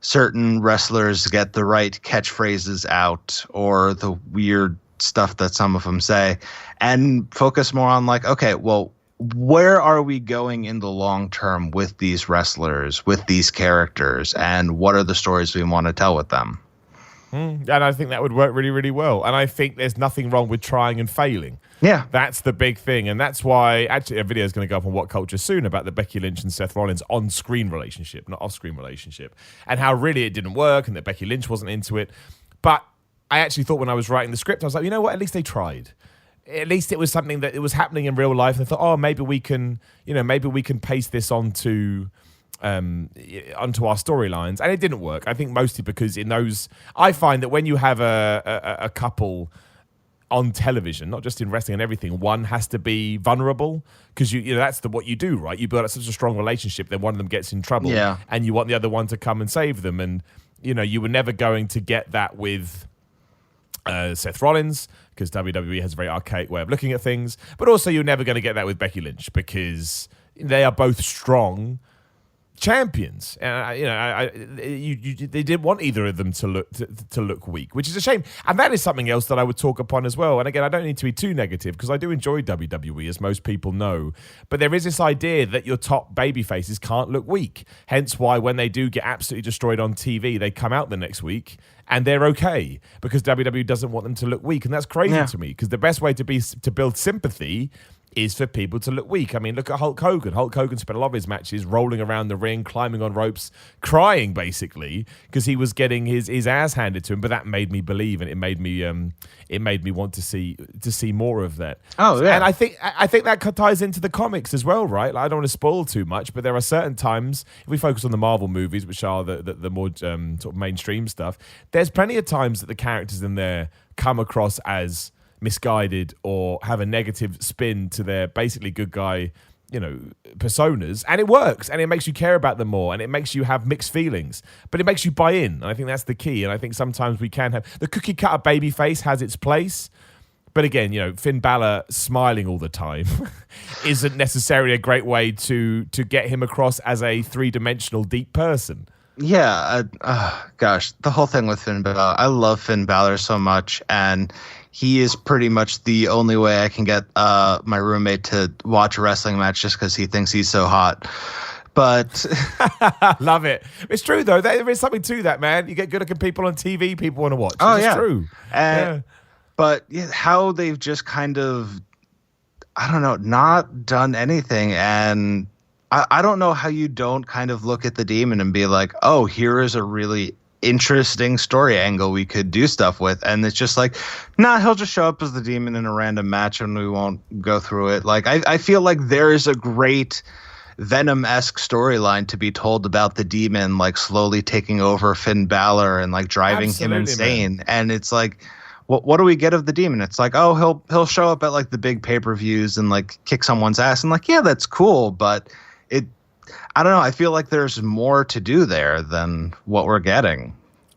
certain wrestlers get the right catchphrases out or the weird stuff that some of them say, and focus more on like, okay, well, where are we going in the long term with these wrestlers, with these characters, and what are the stories we want to tell with them? And I think that would work really, really well. And I think there's nothing wrong with trying and failing. Yeah. That's the big thing. And that's why actually a video is going to go up on What Culture soon about the Becky Lynch and Seth Rollins on-screen relationship, not off-screen relationship, and how really it didn't work and that Becky Lynch wasn't into it. But I actually thought when I was writing the script, I was like, you know what? At least they tried. At least it was something that it was happening in real life. And I thought, oh, maybe we can paste this onto our storylines. And it didn't work. I think mostly because I find that when you have a couple on television, not just in wrestling and everything, one has to be vulnerable because you know that's what you do, right? You build up such a strong relationship, then one of them gets in trouble, and you want the other one to come and save them. And you know you were never going to get that with Seth Rollins because WWE has a very archaic way of looking at things, but also you're never going to get that with Becky Lynch because they are both strong champions, and they didn't want either of them to look weak, which is a shame. And that is something else that I would talk upon as well. And again, I don't need to be too negative because I do enjoy WWE, as most people know. But there is this idea that your top baby faces can't look weak. Hence why when they do get absolutely destroyed on TV, they come out the next week and they're okay because WWE doesn't want them to look weak, and that's crazy to me because the best way to build sympathy is for people to look weak. I mean, look at Hulk Hogan. Hulk Hogan spent a lot of his matches rolling around the ring, climbing on ropes, crying basically because he was getting his ass handed to him. But that made me believe, and it made me want to see more of that. Oh yeah, and I think that ties into the comics as well, right? Like, I don't want to spoil too much, but there are certain times if we focus on the Marvel movies, which are the more sort of mainstream stuff. There's plenty of times that the characters in there come across as misguided or have a negative spin to their basically good guy, personas, and it works, and it makes you care about them more, and it makes you have mixed feelings, but it makes you buy in, and I think that's the key. And I think sometimes we can have the cookie cutter baby face has its place, but again, Finn Balor smiling all the time isn't necessarily a great way to get him across as a three-dimensional deep person. Yeah, gosh, the whole thing with Finn Balor, I love Finn Balor so much, and he is pretty much the only way I can get my roommate to watch a wrestling match just because he thinks he's so hot. But love it. It's true though. There is something to that, man. You get good-looking people on TV, people want to watch. Oh, it's true. But how they've just kind of, I don't know, not done anything. And I don't know how you don't kind of look at the Demon and be like, oh, here is a really interesting story angle we could do stuff with. And it's just like, nah, he'll just show up as the Demon in a random match and we won't go through it. Like, I feel like there is a great Venom-esque storyline to be told about the Demon, like slowly taking over Finn Balor and like driving him insane. Man. And it's like, what do we get of the Demon? It's like, oh, he'll show up at like the big pay-per-views and like kick someone's ass. And like, yeah, that's cool, but I don't know. I feel like there's more to do there than what we're getting.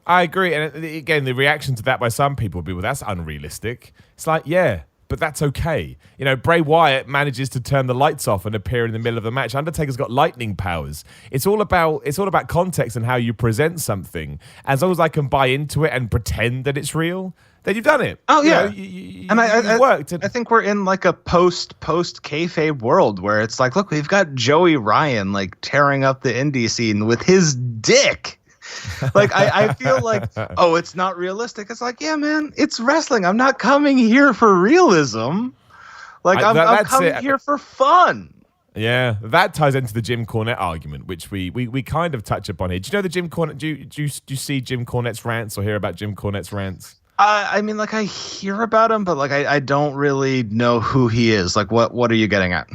I agree. And again, the reaction to that by some people would be, well, that's unrealistic. It's like, yeah, but that's okay. Bray Wyatt manages to turn the lights off and appear in the middle of a match. Undertaker's got lightning powers. It's all about context and how you present something. As long as I can buy into it and pretend that it's real, then you've done it. Oh yeah, and I worked. I think we're in like a post kayfabe world where it's like, look, we've got Joey Ryan like tearing up the indie scene with his dick. Like I feel like, oh, it's not realistic. It's like, yeah, man, it's wrestling. I'm not coming here for realism. Like I'm coming here for fun. Yeah, that ties into the Jim Cornette argument, which we kind of touch upon here. Do you know the Jim Cornette? Do you see Jim Cornette's rants or hear about Jim Cornette's rants? I mean, like, I hear about him, but like I don't really know who he is. Like, what are you getting at?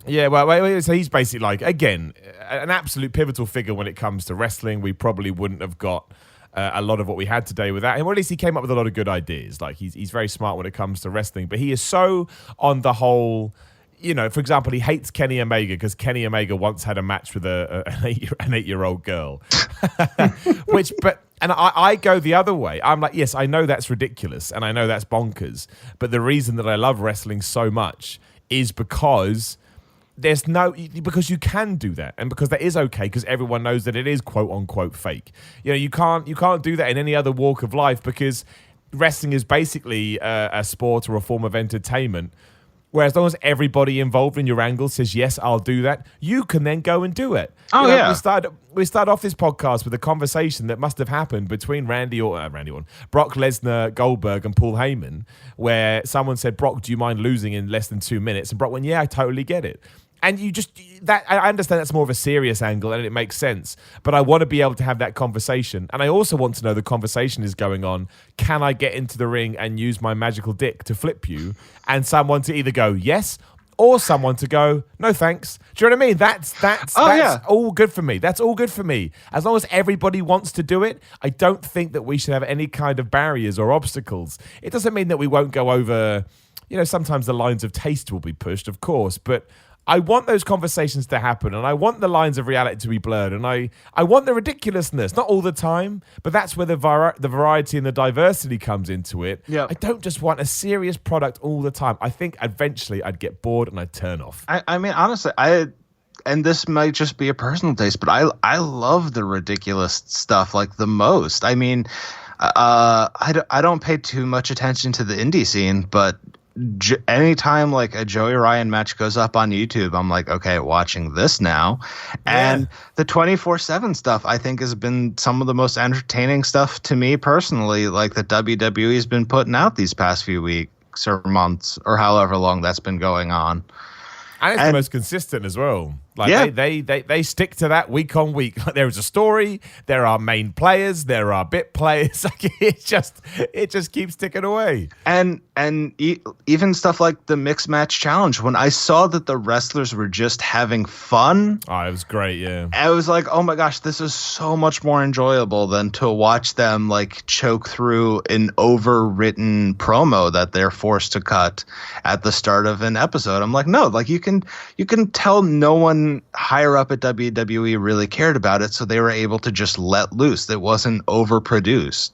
Yeah, well, so he's basically like, again, an absolute pivotal figure when it comes to wrestling. We probably wouldn't have got a lot of what we had today without him, or at least he came up with a lot of good ideas. Like, he's very smart when it comes to wrestling, but he is so on the whole. For example, he hates Kenny Omega because Kenny Omega once had a match with an 8-year-old girl. And I go the other way. I'm like, yes, I know that's ridiculous and I know that's bonkers. But the reason that I love wrestling so much is because there's no, because you can do that, and because that is okay, because everyone knows that it is quote unquote fake. You know, you can't do that in any other walk of life, because wrestling is basically a sport or a form of entertainment. Where as long as everybody involved in your angle says, yes, I'll do that, you can then go and do it. Oh, yeah. We start off this podcast with a conversation that must have happened between Brock Lesnar, Goldberg, and Paul Heyman, where someone said, Brock, do you mind losing in less than 2 minutes? And Brock went, yeah, I totally get it. And I understand that's more of a serious angle and it makes sense, but I want to be able to have that conversation. And I also want to know the conversation is going on. Can I get into the ring and use my magical dick to flip you? And someone to either go, yes, or someone to go, no thanks. Do you know what I mean? That's all good for me. That's all good for me. As long as everybody wants to do it, I don't think that we should have any kind of barriers or obstacles. It doesn't mean that we won't go over, sometimes the lines of taste will be pushed, of course, but I want those conversations to happen, and I want the lines of reality to be blurred, and I want the ridiculousness, not all the time, but that's where the variety and the diversity comes into it. Yep. I don't just want a serious product all the time. I think eventually I'd get bored and I'd turn off. I mean, honestly, and this might just be a personal taste, but I love the ridiculous stuff like the most. I mean, I don't pay too much attention to the indie scene, but anytime like a Joey Ryan match goes up on YouTube, I'm like, okay, watching this now. Yeah. And the 24/7 stuff, I think, has been some of the most entertaining stuff to me personally, like that WWE has been putting out these past few weeks or months or however long that's been going on. And it's the most consistent as well. Like they stick to that week on week. Like, there is a story, there are main players, there are bit players. Like it just keeps ticking away. And even stuff like the mixed match challenge. When I saw that the wrestlers were just having fun, oh, it was great. Yeah, I was like, oh my gosh, this is so much more enjoyable than to watch them like choke through an overwritten promo that they're forced to cut at the start of an episode. I'm like, no, like you can tell no one higher up at WWE really cared about it, so they were able to just let loose. It wasn't overproduced.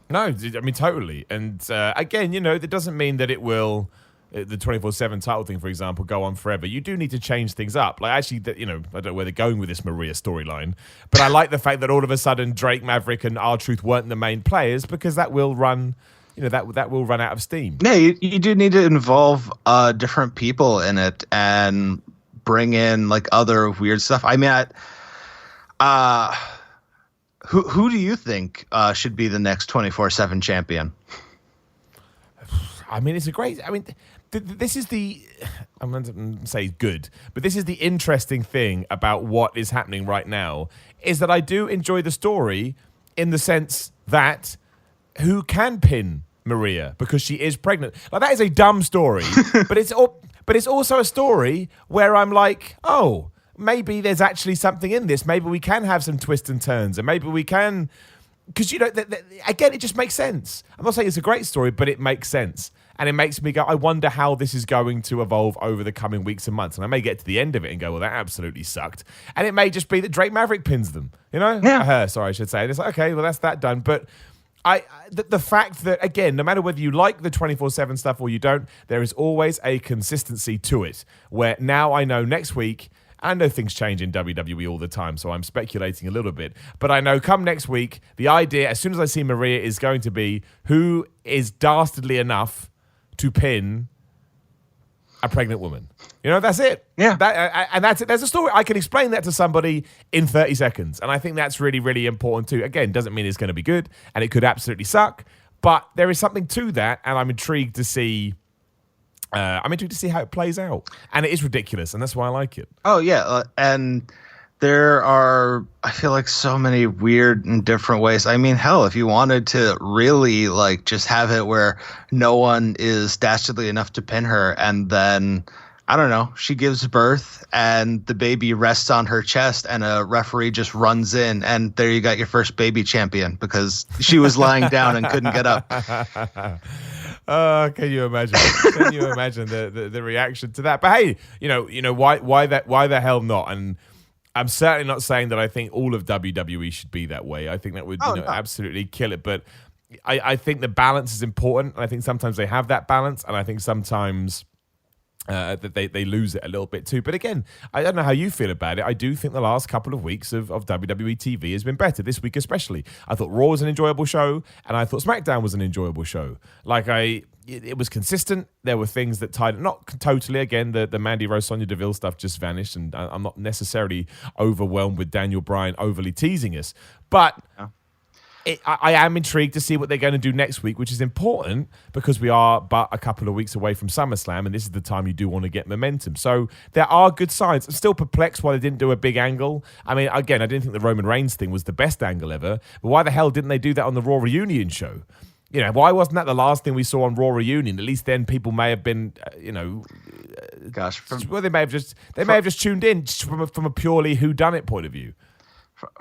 No, I mean, totally. And again, it doesn't mean that it will, the 24/7 title thing, for example, go on forever. You do need to change things up. Like, actually, I don't know where they're going with this Maria storyline, but I like the fact that all of a sudden Drake Maverick and R-Truth weren't the main players, because that will run... that will run out of steam. Yeah, you do need to involve different people in it and bring in like other weird stuff. I mean, who do you think should be the next 24/7 champion? I mean, it's a great... I mean, this is the... I'm going to say good, but this is the interesting thing about what is happening right now, is that I do enjoy the story in the sense that who can pin Maria because she is pregnant. Like, that is a dumb story, but it's also a story where I'm like, oh, maybe there's actually something in this. Maybe we can have some twists and turns, and maybe we can, because again, it just makes sense. I'm not saying it's a great story, but it makes sense, and it makes me go, I wonder how this is going to evolve over the coming weeks and months. And I may get to the end of it and go, well, that absolutely sucked, and it may just be that Drake Maverick pins them. Yeah. Sorry, I should say. And it's like, okay, well, that's that done, but. The fact that, again, no matter whether you like the 24/7 stuff or you don't, there is always a consistency to it, where now I know next week, I know things change in WWE all the time, so I'm speculating a little bit, but I know come next week, the idea, as soon as I see Maria, is going to be who is dastardly enough to pin a pregnant woman. That's it. Yeah. And that's it. There's a story. I can explain that to somebody in 30 seconds. And I think that's really, really important too. Again, doesn't mean it's going to be good, and it could absolutely suck, but there is something to that, and I'm intrigued to see how it plays out. And it is ridiculous, and that's why I like it. Oh, yeah. And there are, I feel like, so many weird and different ways. I mean, hell, if you wanted to really like just have it where no one is dastardly enough to pin her, and then, I don't know, she gives birth and the baby rests on her chest and a referee just runs in, and there you got your first baby champion because she was lying down and couldn't get up. Can you imagine? Can you imagine the reaction to that? But hey, why the hell not? And I'm certainly not saying that I think all of WWE should be that way. I think that would absolutely kill it. But I think the balance is important. And I think sometimes they have that balance. And I think sometimes that they lose it a little bit too. But again, I don't know how you feel about it. I do think the last couple of weeks of WWE TV has been better, this week especially. I thought Raw was an enjoyable show, and I thought SmackDown was an enjoyable show. It was consistent. There were things that tied it, not totally. Again, the Mandy Rose, Sonya Deville stuff just vanished, and I'm not necessarily overwhelmed with Daniel Bryan overly teasing us. But I am intrigued to see what they're going to do next week, which is important because we are but a couple of weeks away from SummerSlam, and this is the time you do want to get momentum. So there are good signs. I'm still perplexed why they didn't do a big angle. I mean, again, I didn't think the Roman Reigns thing was the best angle ever, but why the hell didn't they do that on the Raw Reunion show? You know, why wasn't that the last thing we saw on Raw Reunion? At least then people may have been, they may have just tuned in just from a purely whodunit point of view.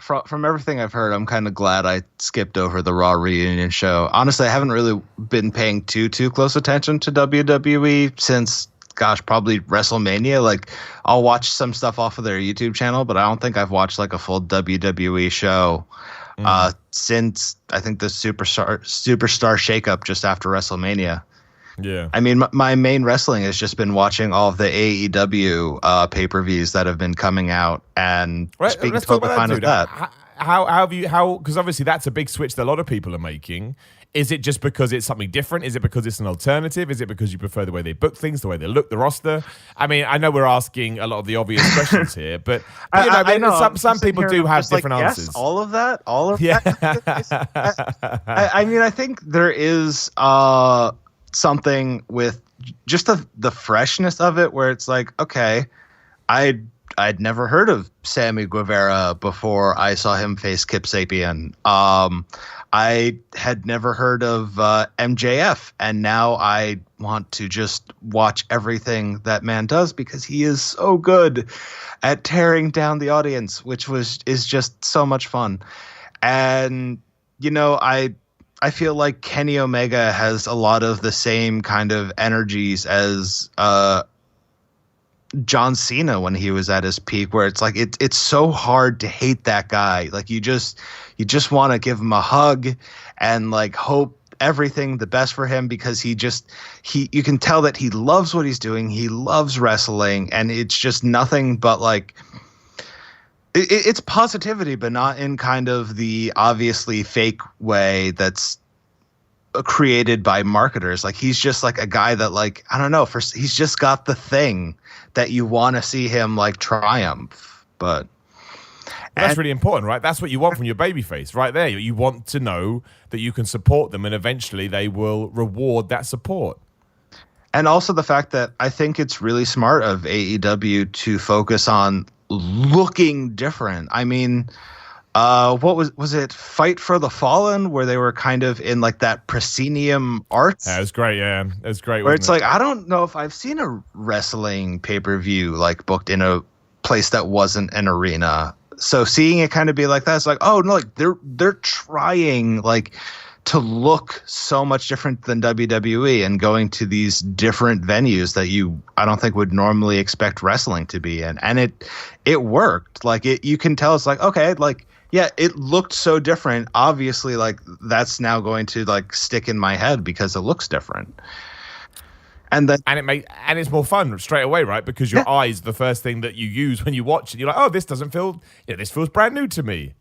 From everything I've heard, I'm kind of glad I skipped over the Raw Reunion show. Honestly, I haven't really been paying too close attention to WWE since, probably WrestleMania. Like, I'll watch some stuff off of their YouTube channel, but I don't think I've watched like a full WWE show since I think the Superstar shakeup just after WrestleMania. Yeah. I mean, my main wrestling has just been watching all of the AEW pay-per-views that have been coming out, and speaking to the fine of that. Because obviously that's a big switch that a lot of people are making. Is it just because it's something different? Is it because it's an alternative? Is it because you prefer the way they book things, the way they look, the roster? I mean, I know we're asking a lot of the obvious questions here, but I know. Some people do have different answers. Yes, all of that. I mean, I think there is something with just the freshness of it, where it's like, okay, I'd never heard of Sammy Guevara before I saw him face Kip Sapien. I had never heard of MJF, and now I want to just watch everything that man does because he is so good at tearing down the audience, which is just so much fun. And I feel like Kenny Omega has a lot of the same kind of energies as John Cena when he was at his peak, where it's like it's so hard to hate that guy. Like you just want to give him a hug and like hope everything the best for him, because you can tell that he loves what he's doing. He loves wrestling, and it's just nothing but like it's positivity, but not in kind of the obviously fake way that's created by marketers. Like he's just like a guy that, like, I don't know, he's just got the thing that you want to see him like triumph. But that's really important, right? That's what you want from your babyface right there. You want to know that you can support them, and eventually they will reward that support. And also the fact that I think it's really smart of AEW to focus on looking different. I mean, what was it? Fight for the Fallen, where they were kind of in like that proscenium arts. Yeah, it was great. Yeah, it was great. Where it's like, I don't know if I've seen a wrestling pay-per-view like booked in a place that wasn't an arena. So seeing it kind of be like that, it's like, oh no, like they're trying like to look so much different than WWE and going to these different venues that I don't think would normally expect wrestling to be in. And it worked. Like you can tell it's like, okay, like, yeah, it looked so different. Obviously, like that's now going to like stick in my head because it looks different. And it's more fun straight away, right? Because your eyes are the first thing that you use when you watch it. You're like, oh, this feels brand new to me.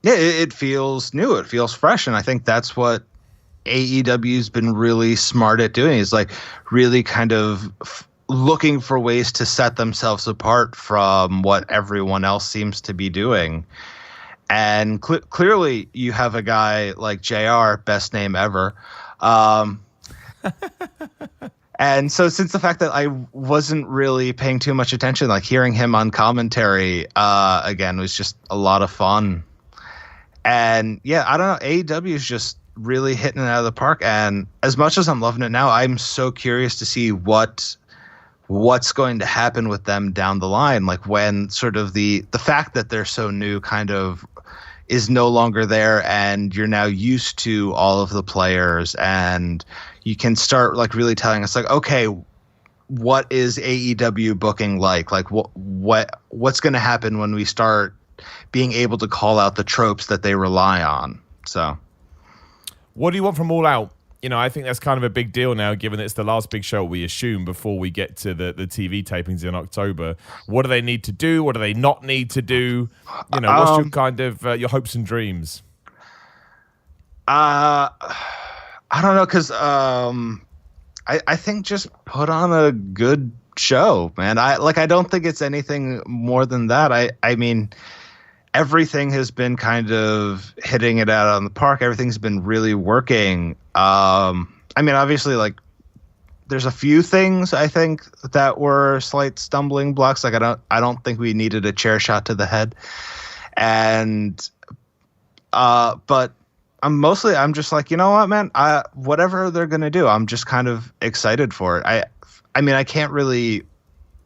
Yeah, it feels new. It feels fresh. And I think that's what AEW's been really smart at doing, is like really kind of looking for ways to set themselves apart from what everyone else seems to be doing. And clearly you have a guy like JR, best name ever. And so since the fact that I wasn't really paying too much attention, like hearing him on commentary again was just a lot of fun. And yeah, I don't know, AEW is just really hitting it out of the park. And as much as I'm loving it now, I'm so curious to see what's going to happen with them down the line. Like when sort of the fact that they're so new kind of is no longer there, and you're now used to all of the players, and you can start like really telling us like, okay, what is AEW booking like? Like what's going to happen when we start being able to call out the tropes that they rely on? So what do you want from All Out? I think that's kind of a big deal now, given that it's the last big show, we assume, before we get to the TV tapings in October. What do they need to do? What do they not need to do? What's your kind of your hopes and dreams? I don't know, because I think just put on a good show, man. I don't think it's anything more than that. I mean, everything has been kind of hitting it out on the park. Everything's been really working. I mean, obviously, like, there's a few things I think that were slight stumbling blocks. Like, I don't think we needed a chair shot to the head, but I'm just like, you know what, man? Whatever they're gonna do, I'm just kind of excited for it. I mean, I can't really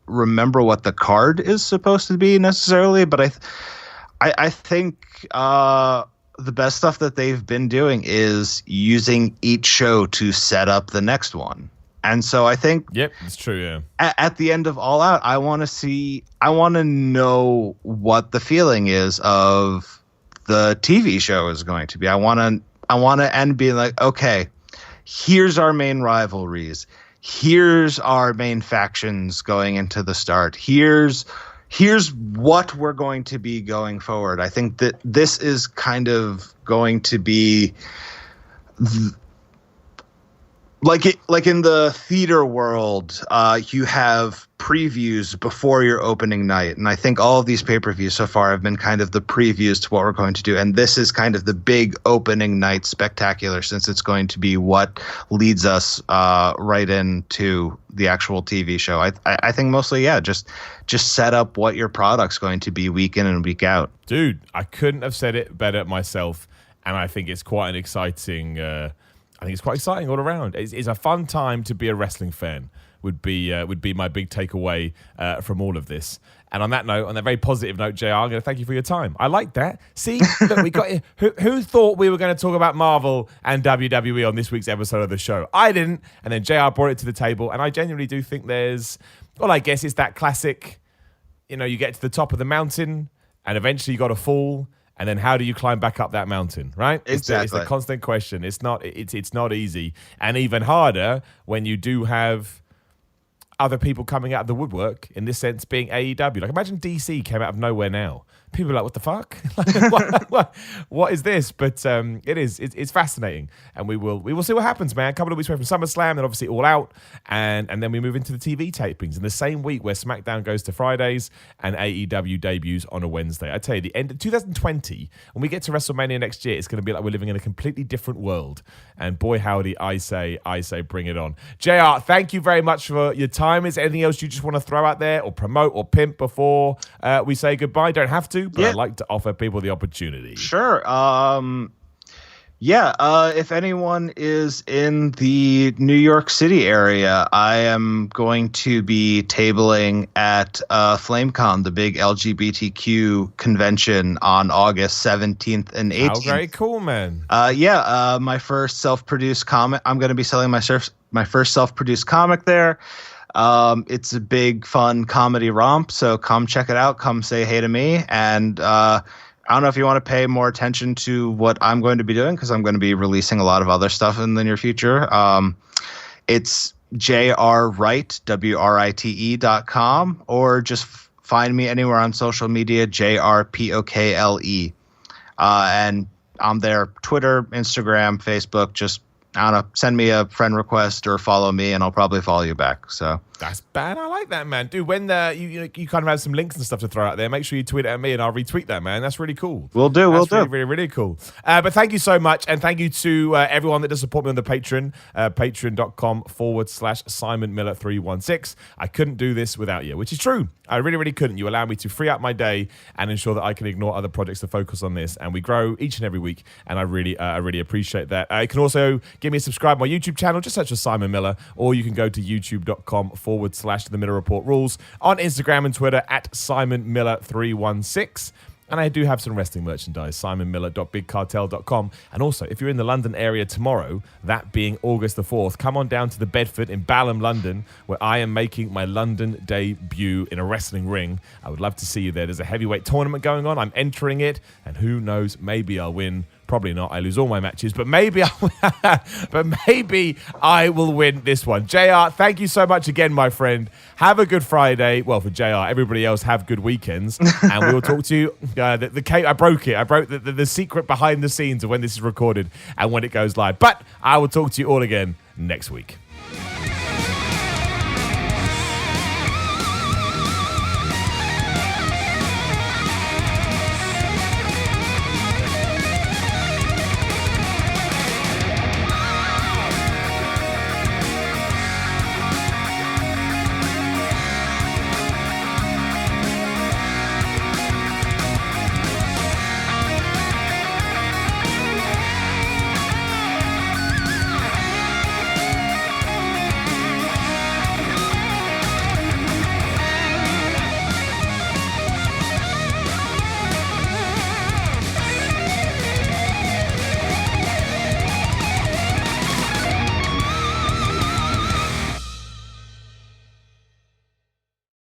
remember what the card is supposed to be necessarily, but I think the best stuff that they've been doing is using each show to set up the next one. And so I think, yep, it's true. Yeah. At the end of All Out, I want to know what the feeling is of the TV show is going to be. I want to end being like, okay, here's our main rivalries. Here's our main factions going into the start. Here's what we're going to be going forward. I think that this is kind of going to be like in the theater world, you have previews before your opening night. And I think all of these pay-per-views so far have been kind of the previews to what we're going to do. And this is kind of the big opening night spectacular, since it's going to be what leads us right into the actual TV show. I think mostly, yeah, just set up what your product's going to be week in and week out. Dude, I couldn't have said it better myself. And I think it's quite an exciting all around. It's a fun time to be a wrestling fan. Would be my big takeaway from all of this. And on that note, on that very positive note, JR, I'm going to thank you for your time. I like that. See, look, we got who thought we were going to talk about Marvel and WWE on this week's episode of the show? I didn't. And then JR brought it to the table. And I genuinely do think I guess it's that classic, you get to the top of the mountain and eventually you got to fall. And then how do you climb back up that mountain, right? Exactly. It's the constant question. It's not easy. And even harder when you do have other people coming out of the woodwork, in this sense being AEW. Like, imagine DC came out of nowhere now. People are like, what the fuck? what is this? But it's fascinating. And we will see what happens, man. A couple of weeks away from SummerSlam, then obviously All Out. And then we move into the TV tapings in the same week where SmackDown goes to Fridays and AEW debuts on a Wednesday. I tell you, the end of 2020, when we get to WrestleMania next year, it's going to be like we're living in a completely different world. And boy, howdy, I say, bring it on. JR, thank you very much for your time. Is there anything else you just want to throw out there or promote or pimp before we say goodbye? Don't have to, but I'd like to offer people the opportunity. Sure. If anyone is in the New York City area, I am going to be tabling at FlameCon, the big LGBTQ convention, on August 17th and 18th. How very cool, man. My first self-produced comic. I'm going to be selling my first self-produced comic there. It's a big, fun comedy romp, so come check it out. Come say hey to me. And I don't know if you want to pay more attention to what I'm going to be doing, because I'm going to be releasing a lot of other stuff in the near future. It's JRWrite, WRITE.com, or just find me anywhere on social media, JRPOKLE. And I'm there, Twitter, Instagram, Facebook, just, I don't know, send me a friend request or follow me, and I'll probably follow you back. So that's bad. I like that, man. Dude, when you kind of have some links and stuff to throw out there, make sure you tweet it at me and I'll retweet that, man. That's really cool. We'll do. Really, really, really cool. But thank you so much. And thank you to everyone that does support me on the Patreon, patreon.com/Simon Miller 316. I couldn't do this without you, which is true. I really, really couldn't. You allow me to free up my day and ensure that I can ignore other projects to focus on this. And we grow each and every week. And I really appreciate that. You can also give me a subscribe to my YouTube channel. Just search for Simon Miller. Or you can go to youtube.com/The Miller Report Rules. On Instagram and Twitter at Simon Miller 316. And I do have some wrestling merchandise, simonmiller.bigcartel.com. And also, if you're in the London area tomorrow, that being August the 4th, come on down to the Bedford in Balham, London, where I am making my London debut in a wrestling ring. I would love to see you there. There's a heavyweight tournament going on. I'm entering it, and who knows, maybe I'll win. Probably not. I lose all my matches, but maybe I will win this one. JR, thank you so much again, my friend. Have a good Friday. Well, for JR, everybody else have good weekends, and we will talk to you. I broke it. I broke the secret behind the scenes of when this is recorded and when it goes live. But I will talk to you all again next week.